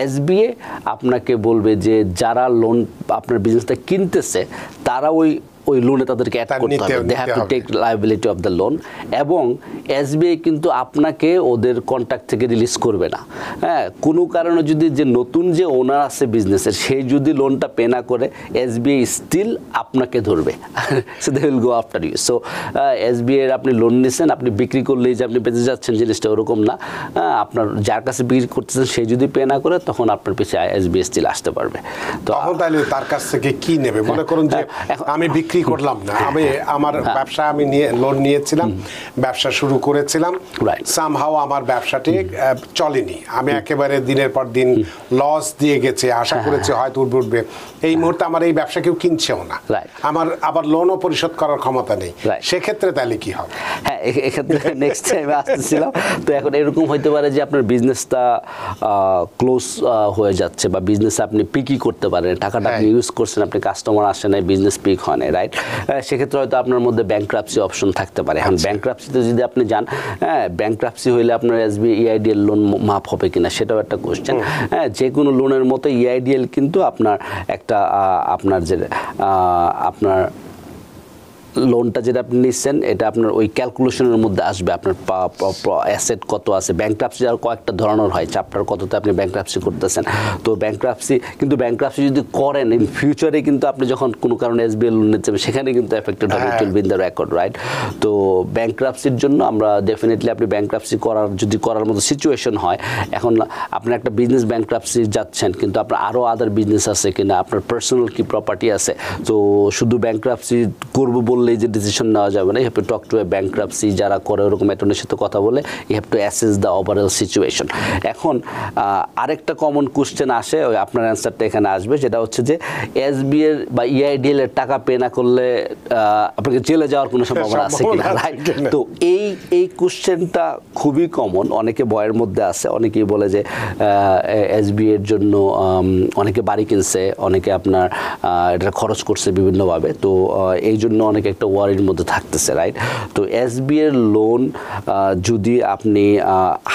এসবিআই আপনাকে বলবে যে যারা লোন আপনার বিজনেসটা কিনতেছে তারা ওই লোনে তাদেরকে অ্যাড করতে হবে, they have to take liability of the loan, এবং এসবিআই কিন্তু আপনাকে ওদের কন্ট্রাক্ট থেকে রিলিজ করবে না। হ্যাঁ কোনো কারণে যদি যে নতুন যে ওনার আছে বিজনেসের সেই যদি লোনটা পে না করে, এসবিআই স্টিল আপনাকে ধরবে, so they will go after you. So SBI এর আপনি লোন নিচ্ছেন, আপনি বিক্রি করলেই যে আপনি বেঁচে যাচ্ছেন জিনিসটা ওরকম না। আপনার যার কাছে বিক্রি করতেছেন সেই যদি পে না করে, তখন আপনার পিছিয়ে এসবিআই স্টিল আসতে পারবে। তো তখন তাহলে তার কাছ থেকে কি নেবে? মনে করুন যে আমি বিক্রি করলাম না, আমি আমার ব্যবসা আমি লোন নিয়েছিলাম, ব্যবসা শুরু করেছিলাম, সামহাও আমার ব্যবসাটি চলেনি, আমি একেবারে দিনের পর দিন লস দিয়ে গেছে, আশা করেছি হয়তো উঠবে, এই মুহূর্তে আমার এই ব্যবসা কেউ কিনছেও না, আমার আবার লোনও পরিশোধ করার ক্ষমতা নেই, সেক্ষেত্রে তাহলে কি হবে? হ্যাঁ, এক্ষেত্রে নেক্সট টাইমে আসতেছিলাম। তো এখন এরকম হইতে পারে যে আপনার বিজনেসটা ক্লোজ হয়ে যাচ্ছে, বা বিজনেসে আপনি পিকই করতে পারেন, টাকাটা আপনি ইউজ করছেন, আপনি কাস্টমার আসে নাই, বিজনেস পিক হয় না, রাইট? সেক্ষেত্রে হয়তো আপনার মধ্যে ব্যাংক্রাপসি অপশন থাকতে পারে। এখন ব্যাংক্রাপসিতে যদি আপনি যান, হ্যাঁ, ব্যাংক্রাপসি হইলে আপনার এসবিআই ইআইডিএল লোন মাফ হবে কিনা সেটাও একটা কোশ্চেন। হ্যাঁ, যে কোনো লোনের মতো ইআইডিএল কিন্তু আপনার একটা আপনার যে আপনার লোনটা যেটা আপনি নিচ্ছেন এটা আপনার ওই ক্যালকুলেশনের মধ্যে আসবে, আপনার অ্যাসেট কত আছে। ব্যাংক্রাপসি আর কয়েকটা ধরনের হয়, চ্যাপ্টার কততে আপনি ব্যাংক্রাপসি করতেছেন। তো ব্যাংক্রাপসি যদি করেন ইন ফিউচারে, কিন্তু আপনি যখন কোনো কারণে এসবিআই লোন নিতে যাবেন সেখানে কিন্তু এফেক্টেড হবে, it will be in the record, right? তো ব্যাংক্রাপসির জন্য আমরা ডেফিনেটলি আপনি ব্যাংক্রাপসি করার মতো সিচুয়েশন হয়, এখন আপনি একটা বিজনেস ব্যাংক্রাপসি যাচ্ছেন, কিন্তু আপনার আরও আদার বিজনেস আছে কিনা, আপনার পার্সোনাল কি প্রপার্টি আছে, তো শুধু ব্যাংক্রাপসি করবো বললেই যে ডিসিশন নেওয়া যাবে না। You have to talk to a bankruptcy, যারা করে ওরকম অ্যাটর্নির সাথে কথা বলে you have to assess the overall situation. এখন আরেকটা কমন কোশ্চেন আসে, ওই আপনার অ্যান্সারটা এখানে আসবে, যেটা হচ্ছে যে এসবিআই বা ইআইডিএল এর টাকা পে না করলে আপনাকে জেলে যাওয়ার কোনো সম্ভাবনা আছে কিনা, রাইট? তো এই কোশ্চেনটা খুবই কমন, অনেকে ভয়ের মধ্যে আছে, অনেকেই বলে যে এসবিআই এর জন্য অনেকে বাড়ি কিনছে, অনেকে আপনার এটা খরচ করছে বিভিন্নভাবে, তো এই জন্য অনেকে একটা ওয়ারির মধ্যে থাকতেছে, রাইট? তো এসবিআই এর লোন যদি আপনি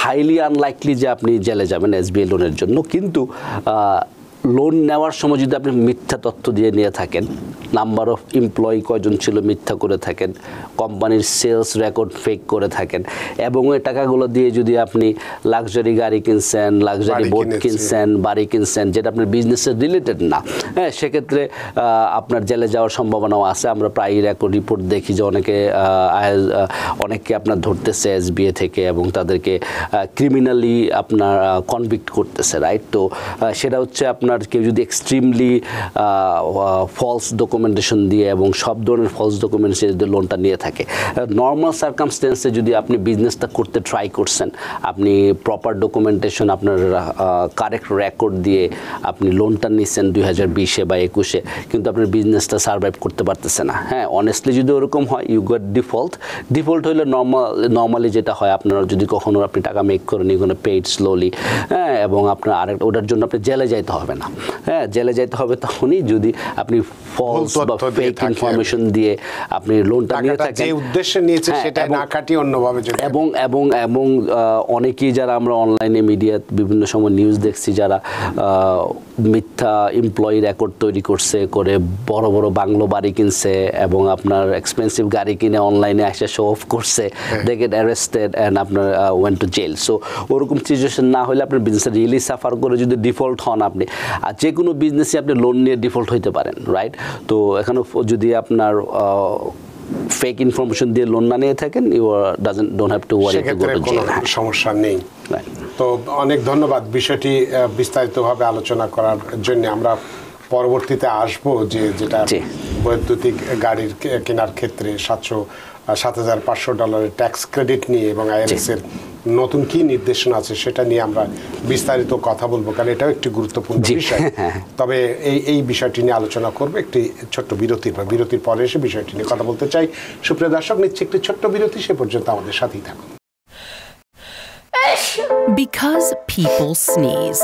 হাইলি আনলাইকলি যে আপনি জেলে যাবেন এসবিআই লোনের জন্য, কিন্তু লোন নেওয়ার সময় যদি আপনি মিথ্যা তথ্য দিয়ে নিয়ে থাকেন, নাম্বার অফ এমপ্লয়ি কয়জন ছিল মিথ্যা করে থাকেন, কোম্পানির সেলস রেকর্ড ফেক করে থাকেন, এবং ওই টাকাগুলো দিয়ে যদি আপনি লাক্সারি গাড়ি কিনছেন, লাক্সারি বোট কিনছেন, বাড়ি কিনছেন, যেটা আপনার বিজনেসের রিলেটেড না, হ্যাঁ, সেক্ষেত্রে আপনার জেলে যাওয়ার সম্ভাবনাও আছে। আমরা প্রায় রিপোর্ট দেখি যে অনেককে আপনার ধরতেছে এসবিআই থেকে এবং তাদেরকে ক্রিমিনালি আপনার কনভিক্ট করতেছে, রাইট? তো সেটা হচ্ছে আপনার কেউ যদি এক্সট্রিমলি ফলস ডকুমেন্টেশন দিয়ে এবং সব ধরনের ফলস ডকুমেন্টেশন যদি লোনটা নিয়ে থাকে, নর্মাল সার্কামস্টেন্সে যদি আপনি বিজনেসটা করতে ট্রাই করছেন, আপনি প্রপার ডকুমেন্টেশন, আপনার কারেক্ট রেকর্ড দিয়ে আপনি লোনটা নিচ্ছেন 2020-এ বা 21-এ, কিন্তু আপনার বিজনেসটা সার্ভাইভ করতে পারতেছে না, হ্যাঁ, অনেস্টলি যদি ওরকম হয়, ইউ গট ডিফল্ট হইলে নর্মালি যেটা হয়, আপনার যদি কখনো আপনি টাকা মেক করেন, you gonna pay it slowly, হ্যাঁ, এবং আপনার ওটার জন্য আপনি জেলে যাইতে হবে না, হ্যাঁ, জেলে যাইতে হবে তখনই যদি আপনি ফলস বা ফেক ইনফরমেশন দিয়ে আপনি লোনটা নিয়ে থাকেন, যে উদ্দেশ্যে নিয়েছে সেটা না কাটিয়ে অন্যভাবে, এবং অনেকেই যারা আমরা অনলাইনে মিডিয়া বিভিন্ন সময় নিউজ দেখছি, যারা মিথ্যা এমপ্লয়ি রেকর্ড তৈরি করে বড় বড় বাংলো বাড়ি কিনছে এবং আপনার এক্সপেন্সিভ গাড়ি কিনে অনলাইনে এসে শো অফ করছে, দে গেট অ্যারেস্টেড অ্যান্ড আপনার ওয়েন্ট টু জেল। সো ওরকম সিচুয়েশন না হলে আপনার বিজনেস রিয়েলি সাফার করে যদি ডিফল্ট হন আপনি, আর যে কোনো বিজনেসে আপনি লোন নিয়ে ডিফল্ট হইতে পারেন, রাইট? তো এখানে যদি আপনার ফেক ইনফরমেশন দিয়ে লোন না নিয়ে থাকেন, you don't have to worry to go to jail, সমস্যা নেই। তো অনেক ধন্যবাদ বিষয়টি বিস্তারিতভাবে আলোচনা করার জন্য। আমরা পরবর্তীতে আসবো যেটা বৈদ্যুতিক গাড়ির কেনার ক্ষেত্রে $7,500 ট্যাক্স ক্রেডিট নিয়ে এবং আইআরএস এর নতুন কি নির্দেশনা আছে সেটা নিয়ে আমরা বিস্তারিত কথা বলবো, কারণ এটাও একটি গুরুত্বপূর্ণ বিষয়। তবে এই বিষয়টি নিয়ে আলোচনা করবো একটি ছোট্ট বিরতির পরে এসে বিষয়টি নিয়ে কথা বলতে চাই। সুপ্রিয় দর্শক, নিচ্ছে একটি ছোট্ট বিরতি, সে পর্যন্ত আমাদের সাথেই থাকুন। Because people sneeze.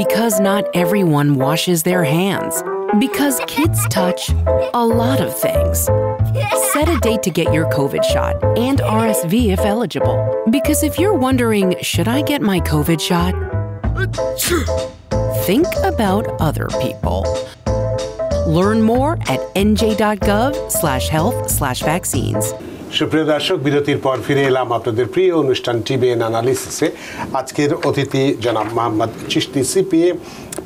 Because not everyone washes their hands. Because kids touch a lot of things. Set a date to get your COVID shot and RSV if eligible. Because if you're wondering, should I get my COVID shot? Think about other people. Learn more at nj.gov/health/vaccines. সুপ্রিয় দর্শক, বিরতির পর ফিরে এলাম আপনাদের প্রিয় অনুষ্ঠান TBN অ্যানালিসিসে। আজকের অতিথি জনাব Mohammad Chishti, CPA,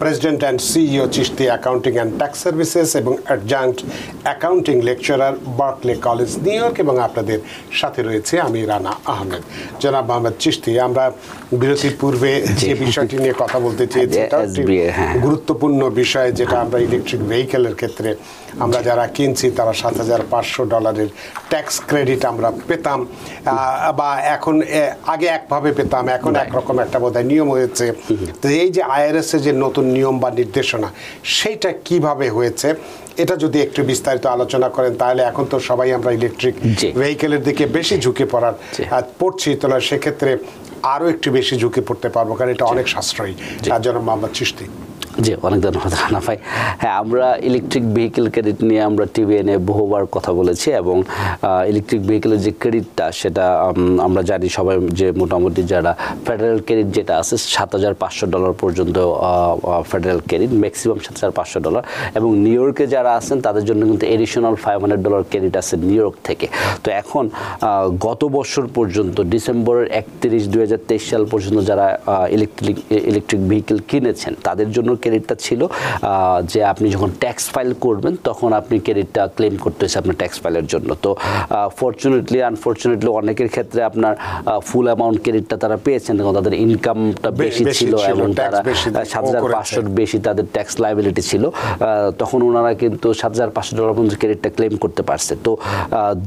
president and CEO Chishti accounting and tax services এবং adjunct accounting lecturer, Berkeley college, New York. এবং আপনাদের সাথে রয়েছে আমি রানা আহমেদ। জনাব মোহাম্মদ চিশতি, আমরা বিরতির পূর্বে যে বিষয়টি নিয়ে কথা বলতে চেয়েছি, এটা একটি গুরুত্বপূর্ণ বিষয়, যেটা আমরা ইলেকট্রিক ভেহিকেলের ক্ষেত্রে আমরা যারা কিনছি তারা $7,500 ট্যাক্স ক্রেডিট আমরা পেতাম, বা এখন আগে একভাবে পেতাম, এখন একরকম একটা বোধহয় নিয়ম হয়েছে। তো এই যে IRS এর যে নতুন নিয়ম বা নির্দেশনা, সেইটা কিভাবে হয়েছে, এটা যদি একটু বিস্তারিত আলোচনা করেন, তাহলে এখন তো সবাই আমরা ইলেকট্রিক ভেহিকেলের দিকে বেশি ঝুঁকে পড়ছি, তাহলে সেক্ষেত্রে আরও একটু বেশি ঝুঁকে পড়তে পারবো, কারণ এটা অনেক সাশ্রয়ী। তার জন্য মোহাম্মদ চিশতি। জি, অনেক ধন্যবাদ রানা ভাই। হ্যাঁ, আমরা ইলেকট্রিক ভেহিকেল ক্রেডিট নিয়ে আমরা টিভিএনে বহুবার কথা বলেছি, এবং ইলেকট্রিক ভেহিকেলের যে ক্রেডিটটা সেটা আমরা জানি সবাই, যে মোটামুটি যারা ফেডারেল ক্রেডিট যেটা আছে $7,500 পর্যন্ত ফেডারেল ক্রেডিট, ম্যাক্সিমাম $7,500, এবং নিউ ইয়র্কে যারা আছেন তাদের জন্য কিন্তু এডিশনাল $500 ক্রেডিট আছে নিউ ইয়র্ক থেকে। তো এখন গত বছর পর্যন্ত ডিসেম্বরের 31, 2023 সাল পর্যন্ত যারা ইলেকট্রিক ভেহিকেল কিনেছেন তাদের জন্য ক্রেডিটটা ছিল যে আপনি যখন ট্যাক্স ফাইল করবেন তখন আপনি ক্রেডিটটা ক্লেম করতে হয়েছে আপনার ট্যাক্স ফাইলের জন্য। তো ফরচুনেটলি আনফরচুনেটলি অনেকের ক্ষেত্রে আপনার ফুল অ্যামাউন্ট ক্রেডিটটা তারা পেয়েছেন, কারণ তাদের ইনকামটা বেশি ছিল এবং তারা 7,500 বেশি তাদের ট্যাক্স লাইবিলিটি ছিল, তখন ওনারা কিন্তু $7,500 পর্যন্ত ক্রেডিটটা ক্লেম করতে পারছে। তো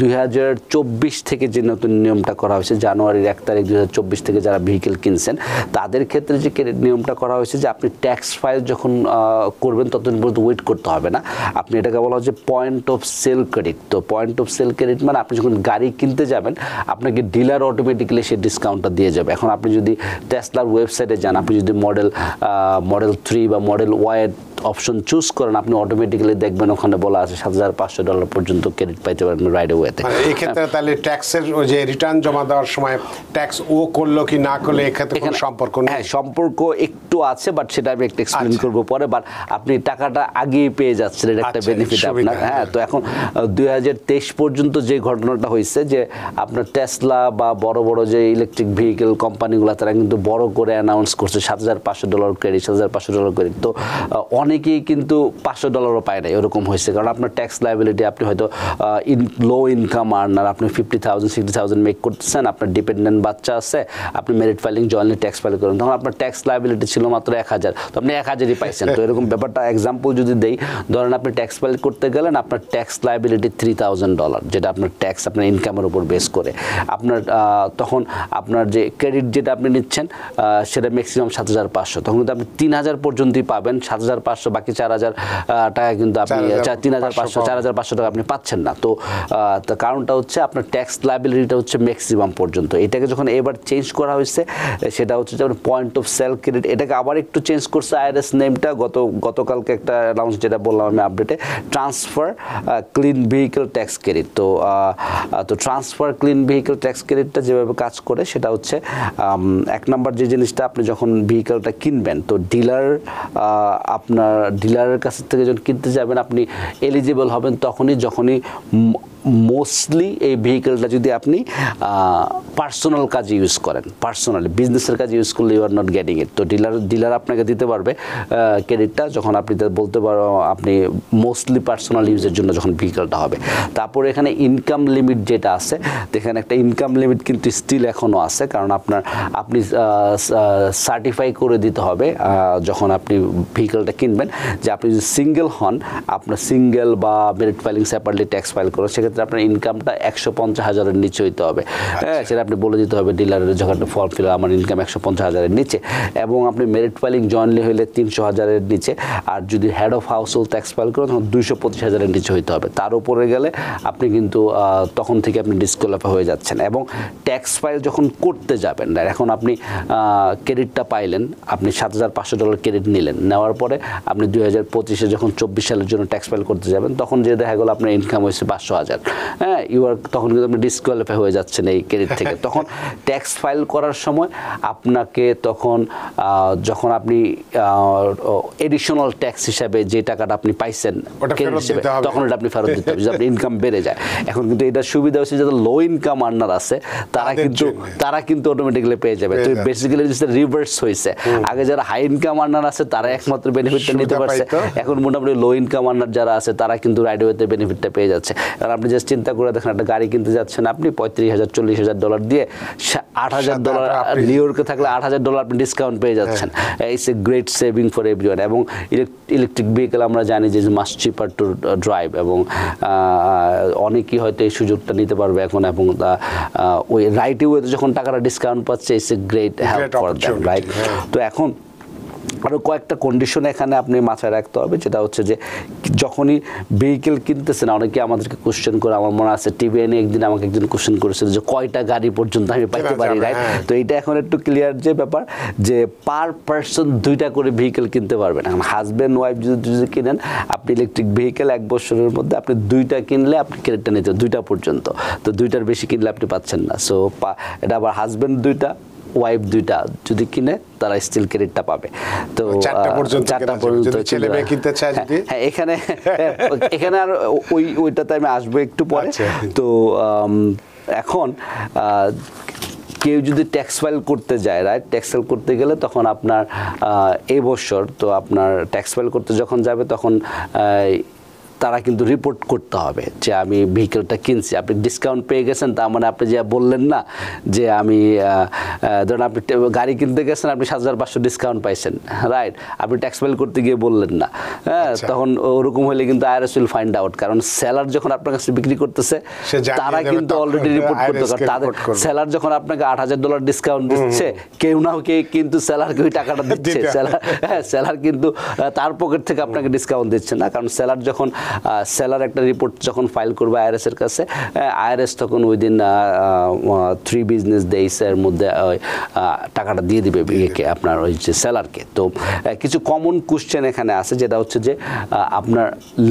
2024 থেকে যে নতুন নিয়মটা করা হয়েছে, জানুয়ারির 1 তারিখ 2024 থেকে যারা ভেহিকেল কিনছেন তাদের ক্ষেত্রে যে ক্রেডিট নিয়মটা করা হয়েছে যে আপনি ট্যাক্স ফাইল যখন করবেন ততদিন পর্যন্ত ওয়েট করতে হবে না, আপনি এটাকে বলা হচ্ছে পয়েন্ট অফ সেল ক্রেডিট। তো পয়েন্ট অফ সেল ক্রেডিট মানে আপনি যখন গাড়ি কিনতে যাবেন আপনাকে ডিলার অটোমেটিক্যালি সেই ডিসকাউন্টটা দিয়ে যাবে। এখন আপনি যদি টেসলার ওয়েবসাইটে যান, আপনি যদি মডেল 3 বা মডেল ওয়াই অপশন চুজ করেন, আপনি অটোমেটিক্যালি দেখবেন ওখানে বলা আছে $7,500 পর্যন্ত ক্রেডিট পাইতে পারবেন রাইট ওয়েতে। এই ক্ষেত্রে তাহলে ট্যাক্সের যে রিটার্ন জমা দেওয়ার সময় ট্যাক্স ও করলো কি না করলে এক্ষেত্রে কোনো সম্পর্ক নেই? হ্যাঁ, সম্পর্ক একটু আছে, বাট সেটা আমি একটু এক্সপ্লেইন করবো পরে। বাট আপনি টাকাটা আগেই পেয়ে যাচ্ছেন, এটা একটা বেনিফিট আপনার। হ্যাঁ, তো এখন 2023 পর্যন্ত যে ঘটনাটা হয়েছে যে আপনার টেসলা বা বড় বড় যে ইলেকট্রিক ভেহিকেল কোম্পানিগুলো তারা কিন্তু বড় করে অ্যানাউন্স করছে $7,500 ক্রেডিট, $7,500 ক্রেডিট। তো অনেকেই কিন্তু $500 পায় না, এরকম হয়েছে, কারণ আপনার ট্যাক্স লাইবিলিটি আপনি হয়তো লো ইনকাম আর্নার, আপনি 50,000 60,000 মেক করতেছেন, আপনার ডিপেন্ডেন্ট বাচ্চা আছে, আপনি merit filing jointly tax file করেন, তখন আপনার ট্যাক্স লাইবিলিটি ছিল মাত্র 1,000, তো আপনি 1,000ই পাইছেন। তো এরকম ব্যাপারটা এক্সাম্পল যদি দেই, ধরেন আপনি ট্যাক্স ফাইল করতে গেলেন, আপনার ট্যাক্স লাইবিলিটি $3,000, যেটা আপনার ট্যাক্স আপনার ইনকামের উপর বেস করে আপনার, তখন আপনার যে ক্রেডিট যেটা আপনি নিচ্ছেন সেটা ম্যাক্সিমাম $7,500, তখন কিন্তু আপনি 3,000 পর্যন্তই পাবেন। 7,500 বাকি 4,000 টাকা কিন্তু আপনি 4,500 টাকা আপনি পাচ্ছেন না। তো কারণটা হচ্ছে আপনার ট্যাক্স লাইবিলিটিটা হচ্ছে ম্যাক্সিমাম পর্যন্ত। এটাকে যখন এবার চেঞ্জ করা হয়েছে সেটা হচ্ছে যে পয়েন্ট অফ সেল ক্রেডিট, এটাকে আবার একটু চেঞ্জ করছে IRS নেমটা গতকালকে একটা অ্যানাউন্স, যেটা বললাম আমি আপডেটে, transfer clean vehicle tax credit. তো ট্রান্সফার ক্লিন ভেহিকেল ট্যাক্স ক্রেডিটটা যেভাবে কাজ করে সেটা হচ্ছে 1 নম্বর যে জিনিসটা, আপনি যখন ভেহিকেলটা কিনবেন তো আপনার ডিলারের কাছ থেকে যখন কিনতে যাবেন আপনি এলিজিবল হবেন যখনই মোস্টলি এই ভেহিকেলটা যদি আপনি পার্সোনাল কাজে ইউজ করেন, পার্সোনালি বিজনেসের কাজে ইউজ করলে you are not getting it. তো ডিলার আপনাকে দিতে পারবে ক্রেডিটটা যখন আপনি বলতে পারো আপনি মোস্টলি পার্সোনাল ইউজের জন্য যখন ভেহিকেলটা হবে। তারপরে এখানে ইনকাম লিমিট যেটা আছে, এখানে একটা ইনকাম লিমিট কিন্তু স্টিল এখনও আছে, কারণ আপনি সার্টিফাই করে দিতে হবে যখন আপনি ভেহিকেলটা কিনবেন যে আপনি যদি সিঙ্গেল হন, আপনার সিঙ্গেল বা merit filing separately tax file করেন, সেক্ষেত্রে আপনার ইনকামটা 150,000-এর নিচে হইতে হবে। হ্যাঁ, সেটা আপনি বলে দিতে হবে ডিলারের যখন ফর্ম ফিল, আমার ইনকাম 150,000-এর নিচে, এবং আপনি মেরিট ফাইলিং জয়েন্টলি হইলে 300,000-এর নিচে, আর যদি head of house hold tax file করেন তখন 225,000-এর নিচে হইতে হবে। তার উপরে গেলে আপনি কিন্তু তখন থেকে আপনি ডিসকোয়ালিফাই হয়ে যাচ্ছেন। এবং ট্যাক্স ফাইল যখন করতে যাবেন, এখন আপনি ক্রেডিটটা পাইলেন, আপনি $7,500 ক্রেডিট নিলেন, নেওয়ার পরে আপনি 2025-এ যখন 24 সালের জন্য ট্যাক্স ফাইল করতে যাবেন তখন যে দেখা গেল আপনার ইনকাম হয়েছে 500,000, ভেহিকেল, হ্যাঁ তখন কিন্তু আপনি ডিসকোয়ালিফাই হয়ে যাচ্ছেন এই ক্রেডিট থেকে। তখন ট্যাক্স ফাইল করার সময় আপনাকে তখন যখন আপনি এডিশনাল ট্যাক্স হিসাবে যে টাকাটা আপনি পাইছেন ক্রেডিট হিসেবে, তখন এটা আপনি ফেরত দিতে হবে যদি আপনার ইনকাম বেড়ে যায়। এখন কিন্তু এটার সুবিধা হচ্ছে যারা লো ইনকাম আর্নার আছে তারা কিন্তু অটোমেটিক্যালি পেয়ে যাবে। তো বেসিক্যালি রিভার্স হয়েছে, আগে যারা হাই ইনকাম আর্নার আছে তারা একমাত্র বেনিফিটটা নিতে পারছে, এখন মোটামুটি লো ইনকাম আর্নার যারা আছে তারা কিন্তু রাইডওয়েতে বেনিফিটটা পেয়ে যাচ্ছে। কারণ আপনি জাস্ট চিন্তা করে দেখেন, একটা গাড়ি কিনতে যাচ্ছেন আপনি $35,000-40,000 দিয়ে, $8,000 নিউ ইয়র্কে থাকলে $8,000 আপনি ডিসকাউন্ট পেয়ে যাচ্ছেন। It's a great saving for everyone. এবং ইলেকট্রিক ভেহিকেল আমরা জানি যে মাস্ট চিপার টু ড্রাইভ, এবং অনেকেই হয়তো এই সুযোগটা নিতে পারবে এখন, এবং ওই রাইট ওয়েতে যখন টাকাটা ডিসকাউন্ট পাচ্ছে, it's a great help for them, right? তো এখন আরও কয়েকটা কন্ডিশন এখানে আপনি মাথায় রাখতে হবে, যেটা হচ্ছে যে যখনই ভেহিকেল কিনতেছেন, অনেকে আমাদেরকে কোশ্চেন করে, আমার মনে আছে টিভিএনে একদিন আমাকে একজন কোশ্চেন করেছিল যে কয়টা গাড়ি পর্যন্ত আমি পাইতে পারি, রাইট? তো এইটা এখন একটু ক্লিয়ার যে ব্যাপার যে পার পার্সন 2টা করে ভেহিকেল কিনতে পারবেন। এখন হাজব্যান্ড ওয়াইফ যদি কিনেন আপনি ইলেকট্রিক ভেহিকেল 1 বছরের মধ্যে আপনি 2টা কিনলে আপনি ক্রেডিটটা নিতে 2টা পর্যন্ত, তো 2টার বেশি কিনলে আপনি পাচ্ছেন না। সো এটা আবার হাজব্যান্ড 2টা ওয়াইফ 2টা যদি কিনে তারা স্টিল ক্রেডিটটা পাবে। তো 4টা পর্যন্ত ছেলে মেয়ে কিনতে চায় যদি, হ্যাঁ এখানে আর ওইটাতে আমি আসবো একটু পরে। তো এখন কেউ যদি ট্যাক্স ফাইল করতে যায়, রাইট, ট্যাক্স ফাইল করতে গেলে তখন আপনার এই বছর তো আপনার ট্যাক্স ফাইল করতে যখন যাবে তখন তারা কিন্তু রিপোর্ট করতে হবে যে আমি ভেহিকেলটা কিনছি। আপনি ডিসকাউন্ট পেয়ে গেছেন, তার মানে আপনি যা বললেন না যে আমি ধরুন আপনি গাড়ি কিনতে গেছেন, আপনি 7,500 ডিসকাউন্ট পাইছেন, রাইট, আপনি ট্যাক্স ফাইল করতে গিয়ে বললেন না, হ্যাঁ, তখন ওরকম হলে কিন্তু আইআরএস উইল ফাইন্ড আউট। কারণ সেলার যখন আপনার কাছে বিক্রি করতেছে তারা কিন্তু অলরেডি রিপোর্ট করতে পারে, তাদের সেলার যখন আপনাকে $8,000 ডিসকাউন্ট দিচ্ছে, কেউ না কেউ কিন্তু সেলারকে ওই টাকাটা দিচ্ছে, সেলার কিন্তু তার পকেট থেকে আপনাকে ডিসকাউন্ট দিচ্ছে না। কারণ সেলার যখন সেলার একটা রিপোর্ট যখন ফাইল করবে আইআরএস এর কাছে, আইআরএস তখন উইদিন 3 বিজনেস ডেজ এর মধ্যে টাকাটা দিয়ে দিবে আপনার ওই যে সেলারকে। তো কিছু কমন কোশ্চেন এখানে আছে, যেটা হচ্ছে যে আপনার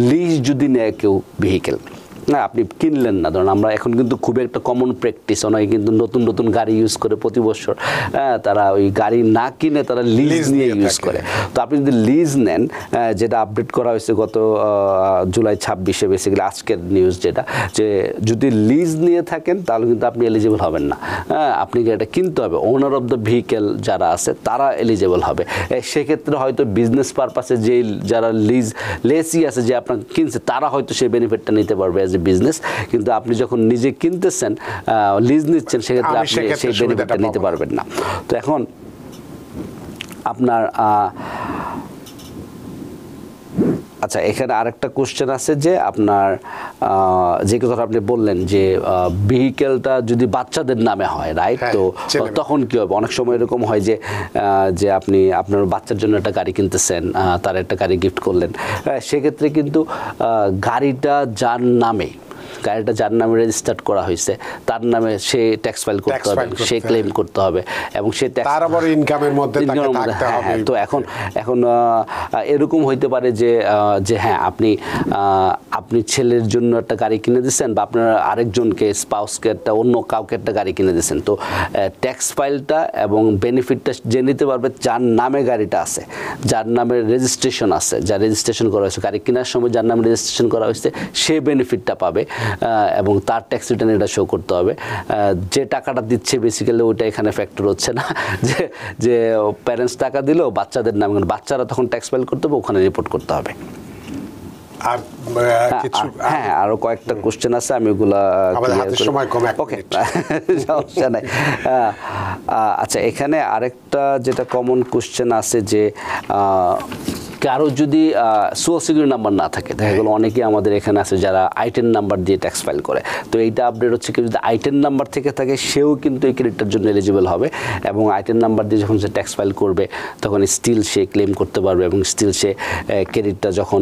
লিজ যদি নেয় কেউ ভেহিকেল, না আপনি কিনলেন না, ধরুন আমরা এখন কিন্তু খুবই একটা কমন প্র্যাকটিস, অনেকে কিন্তু নতুন নতুন গাড়ি ইউজ করে প্রতি বছর, তারা ওই গাড়ি না কিনে তারা লিজ নিয়ে ইউজ করে। তো আপনি যদি লিজ নেন, যেটা আপডেট করা হয়েছে গত জুলাই 26-এ, বেসিক্যালি আজকের নিউজ যেটা, যে যদি লিজ নিয়ে থাকেন তাহলে কিন্তু আপনি এলিজিবল হবেন না, আপনি এটা কিনতে হবে। ওনার অফ দ্য ভেহিকেল যারা আছে তারা এলিজিবল হবে। সেক্ষেত্রে হয়তো বিজনেস পারপাসে যে যারা লেসি আছে যে আপনার কিনছে, তারা হয়তো সেই বেনিফিটটা নিতে পারবে অ্যাজ এ বিজনেস, কিন্তু আপনি যখন নিজে কিনতেছেন, লিজ নিচ্ছেন, সেক্ষেত্রে আপনি সেই বেনিফিটটা নিতে পারবেন না। তো এখন আপনার আচ্ছা, এখানে আরেকটা কোশ্চেন আছে যে আপনার যে কথা আপনি বললেন যে ভেহিকেলটা যদি বাচ্চাদের নামে হয়, রাইট, তো তখন কি হবে? অনেক সময় এরকম হয় যে আপনি আপনার বাচ্চার জন্য একটা গাড়ি কিনতেছেন, তার একটা গাড়ি গিফট করলেন, সেক্ষেত্রে কিন্তু গাড়িটা যার নামে রেজিস্টার্ড করা হয়েছে তার নামে সে ট্যাক্স ফাইল করতে হবে, সে ক্লেম করতে হবে, এবং সে তার আবার ইনকামের মধ্যে থাকতে হবে। তো এখন এরকম হইতে পারে যে হ্যাঁ আপনি ছেলের জন্য একটা গাড়ি কিনে দিচ্ছেন, বা আপনার আরেকজনকে স্পাউসকে অন্য কাউকে একটা গাড়ি কিনে দিচ্ছেন। তো ট্যাক্স ফাইলটা এবং বেনিফিটটা যে নিতে পারবে যার নামে গাড়িটা আছে, যার নামে রেজিস্ট্রেশন আছে, যার রেজিস্ট্রেশন করা হয়েছে, গাড়ি কেনার সময় যার নামে রেজিস্ট্রেশন করা হয়েছে, সে বেনিফিটটা পাবে, এবং তার ট্যাক্স রিটার্ন এটা শো করতে হবে। যে টাকাটা দিচ্ছে বেসিক্যালি ওইটা এখানে ফ্যাক্টর হচ্ছে না, যে প্যারেন্টস টাকা দিল বাচ্চাদের নামে, বাচ্চারা তখন ট্যাক্স ফাইল করতে হবে, ওখানে রিপোর্ট করতে হবে। আর হ্যাঁ, আরো কয়েকটা কোশ্চেন আছে, আমি ওগুলা ওকে, সমস্যা নাই। আচ্ছা, এখানে আরেকটা যেটা কমন কোশ্চেন আছে যে কারো যদি সোশ্যাল সিকিউরিটি নাম্বার না থাকে, দেখা গেলো অনেকেই আমাদের এখানে আছে যারা আইটেন নাম্বার দিয়ে ট্যাক্স ফাইল করে। তো এইটা আপডেট হচ্ছে কেউ যদি আইটেন নাম্বার থেকে থাকে সেও কিন্তু এই ক্রেডিটটার জন্য এলিজিবল হবে, এবং আইটেন নাম্বার দিয়ে যখন সে ট্যাক্স ফাইল করবে তখন স্টিল সে ক্লেম করতে পারবে, এবং স্টিল সে ক্রেডিটটা যখন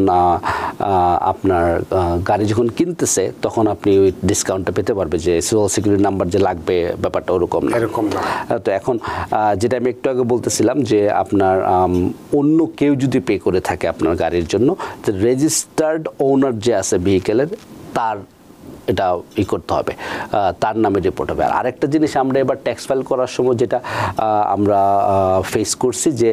আপনার গাড়ি যখন কিনতেছে তখন আপনি ওই ডিসকাউন্টটা পেতে পারবে, যে সোশ্যাল সিকিউরিটি নাম্বার যে লাগবে ব্যাপারটা ওরকম না। তো এখন যেটা আমি একটু আগে বলতেছিলাম যে আপনার অন্য কেউ যদি পে করে থাকে আপনার গাড়ির জন্য, রেজিস্টার্ড ওনার যে আছে ভেহিকেলের, তার এটা করতে হবে, তার নামে রিপোর্ট হবে। আর আরেকটা জিনিস আমরা এবার ট্যাক্স ফাইল করার সময় যেটা আমরা ফেস করছি, যে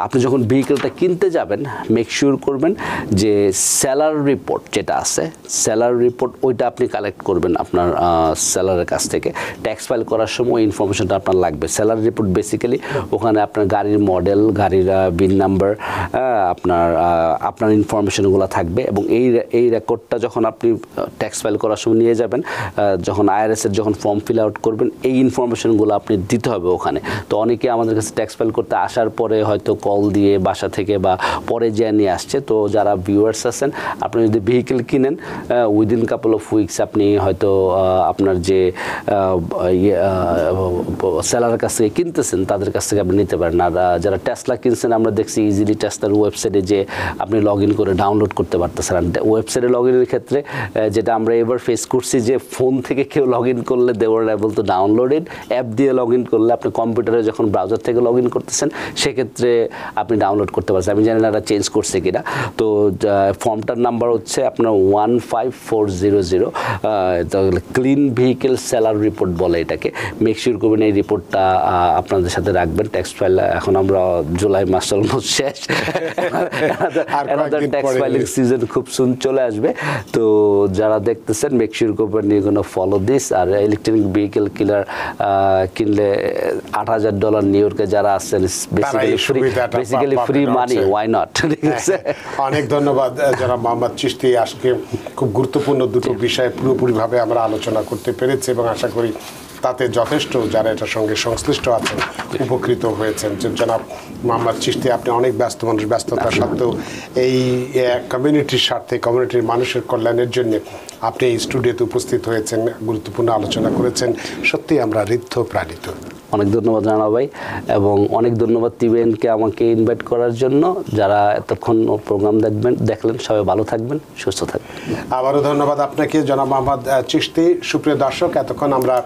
আপনি যখন ভেহিকেলটা কিনতে যাবেন মেক শিওর করবেন যে সেলার রিপোর্ট যেটা আছে, সেলার রিপোর্ট ওইটা আপনি কালেক্ট করবেন আপনার সেলারের কাছ থেকে। ট্যাক্স ফাইল করার সময় ইনফরমেশনটা আপনার লাগবে। সেলার রিপোর্ট বেসিক্যালি ওখানে আপনার গাড়ির মডেল, গাড়ির বিন নাম্বার, আপনার ইনফরমেশনগুলো থাকবে, এবং এই রেকর্ডটা যখন আপনি ট্যাক্স ফাইল করার সময় নিয়ে যাবেন, যখন আইআরএসের যখন ফর্ম ফিল আউট করবেন, এই ইনফরমেশনগুলো আপনি দিতে হবে ওখানে। তো অনেকে আমাদের কাছে ট্যাক্স ফাইল করতে আসার পরে হয়তো কল দিয়ে বাসা থেকে বা পরে যেয়ে নিয়ে আসছে। তো যারা ভিউয়ার্স আছেন, আপনি যদি ভেহিকেল কিনেন উইদিন কাপল অফ উইকস আপনি হয়তো আপনার যে সেলারের কাছ থেকে কিনতেছেন তাদের কাছ থেকে আপনি নিতে পারেন। আর যারা টেসলা কিনছেন, আমরা দেখছি ইজিলি টেসলার ওয়েবসাইটে যে আপনি লগ ইন করে ডাউনলোড করতে পারতেছেন। আর ওয়েবসাইটে লগ ইনের ক্ষেত্রে যেটা আমরা এবার ফেস করছি, যে ফোন থেকে কেউ লগ ইন করলে they were able to download it, app দিয়ে লগ ইন করলে আপনি কম্পিউটারে যখন ব্রাউজার থেকে লগ ইন করতেছেন সেক্ষেত্রে আপনি ডাউনলোড করতে পারছেন। আমি জানি না এটা চেঞ্জ করছে কিনা। তো ফর্মটার নাম্বার হচ্ছে আপনার 15400, ক্লিন ভেহিকেল সেলার রিপোর্ট বলে এটাকে। মেক শিওর করবেন এই রিপোর্টটা আপনাদের সাথে রাখবেন। ট্যাক্স ফাইল এখন আমরা জুলাই মাস অলমোস্ট শেষ, ট্যাক্স ফাইলিং সিজন খুব সুন চলে আসবে। তো যারা দেখতেছেন মেক শিওর করবেন ইউ গোনা ফলো দিস। আর ইলেকট্রিক ভেহিকেল কিনলে $8,000 নিউ ইয়র্কে যারা আছেন, basically free money, why not. ঠিক আছে, অনেক ধন্যবাদ জনাব মোহাম্মদ চিশতি। আজকে খুব গুরুত্বপূর্ণ দুটো বিষয়ে পুরোপুরিভাবে আমরা আলোচনা করতে পেরেছি, এবং আশা করি তাতে যথেষ্ট যারা এটার সঙ্গে সংশ্লিষ্ট আছেন উপকৃত হয়েছেন। যে জনাব মোহাম্মদ চিশতি, আপনি অনেক ব্যস্ত মানুষ, ব্যস্ততা সত্ত্বেও এই কমিউনিটির স্বার্থে, কমিউনিটির মানুষের কল্যাণের জন্য আপনি এই স্টুডিওতে উপস্থিত হয়েছেন, গুরুত্বপূর্ণ আলোচনা করেছেন। সত্যি আমরা ঋদ্ধ প্রাণিত। অনেক ধন্যবাদ রানা ভাই, এবং অনেক ধন্যবাদ টিভিএনকে আমাকে ইনভাইট করার জন্য। যারা এতক্ষণ প্রোগ্রাম দেখলেন সবাই ভালো থাকবেন, সুস্থ থাকবেন। আবারও ধন্যবাদ আপনাকে জনাব মোহাম্মদ চিশতি। সুপ্রিয় দর্শক, এতক্ষণ আমরা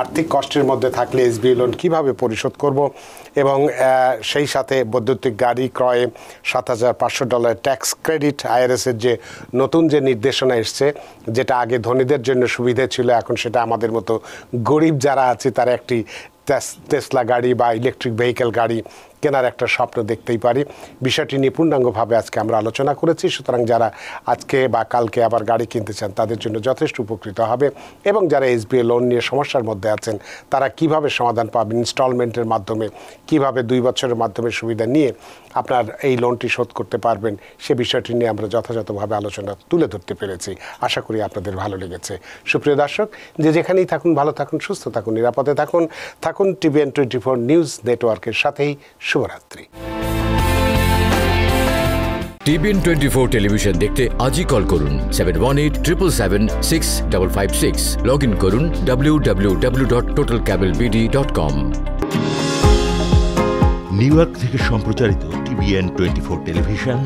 আর্থিক কষ্টের মধ্যে থাকলে এসবিআই লোন কীভাবে পরিশোধ করব, এবং সেই সাথে বৈদ্যুতিক গাড়ি ক্রয়ে $7,500 ট্যাক্স ক্রেডিট, আইআরএসের যে নতুন যে নির্দেশনা এসছে, যেটা আগে ধনীদের জন্য সুবিধা ছিল, এখন সেটা আমাদের মতো গরিব যারা আছে তারা একটি টেসলা গাড়ি বা ইলেকট্রিক ভেহিকেল গাড়ি কেনার একটা স্বপ্ন দেখতেই পারি। বিষয়টি নিয়ে পূর্ণাঙ্গভাবে আজকে আমরা আলোচনা করেছি। সুতরাং যারা আজকে বা কালকে আবার গাড়ি কিনতে চান তাদের জন্য যথেষ্ট উপকৃত হবে, এবং যারা এসবিআই লোন নিয়ে সমস্যার মধ্যে আছেন তারা কিভাবে সমাধান পাবেন, ইনস্টলমেন্টের মাধ্যমে কিভাবে 2 বছরের মাধ্যমে সুবিধা নিয়ে আপনার এই লোনটি শোধ করতে পারবেন, সে বিষয়টি নিয়ে আমরা যথাযথভাবে আলোচনা তুলে ধরতে পেরেছি। আশা করি আপনাদের ভালো লেগেছে। সুপ্রিয় দর্শক, যে যেখানেই থাকুন ভালো থাকুন, সুস্থ থাকুন, নিরাপদে থাকুন। থাকুন টিভিএন 24 নিউজ নেটওয়ার্কের সাথেই। শুভরাত্রি। টিভিএন 24 টেলিভিশন দেখতে আজই কল করুন 7187776556। লগ ইন করুন www.totalcablebd.com। নিউ ইয়র্ক থেকে সম্প্রচারিত টিভিএন 24 টেলিভিশন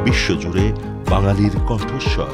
বিশ্বজুড়ে বাঙালির কণ্ঠস্বর।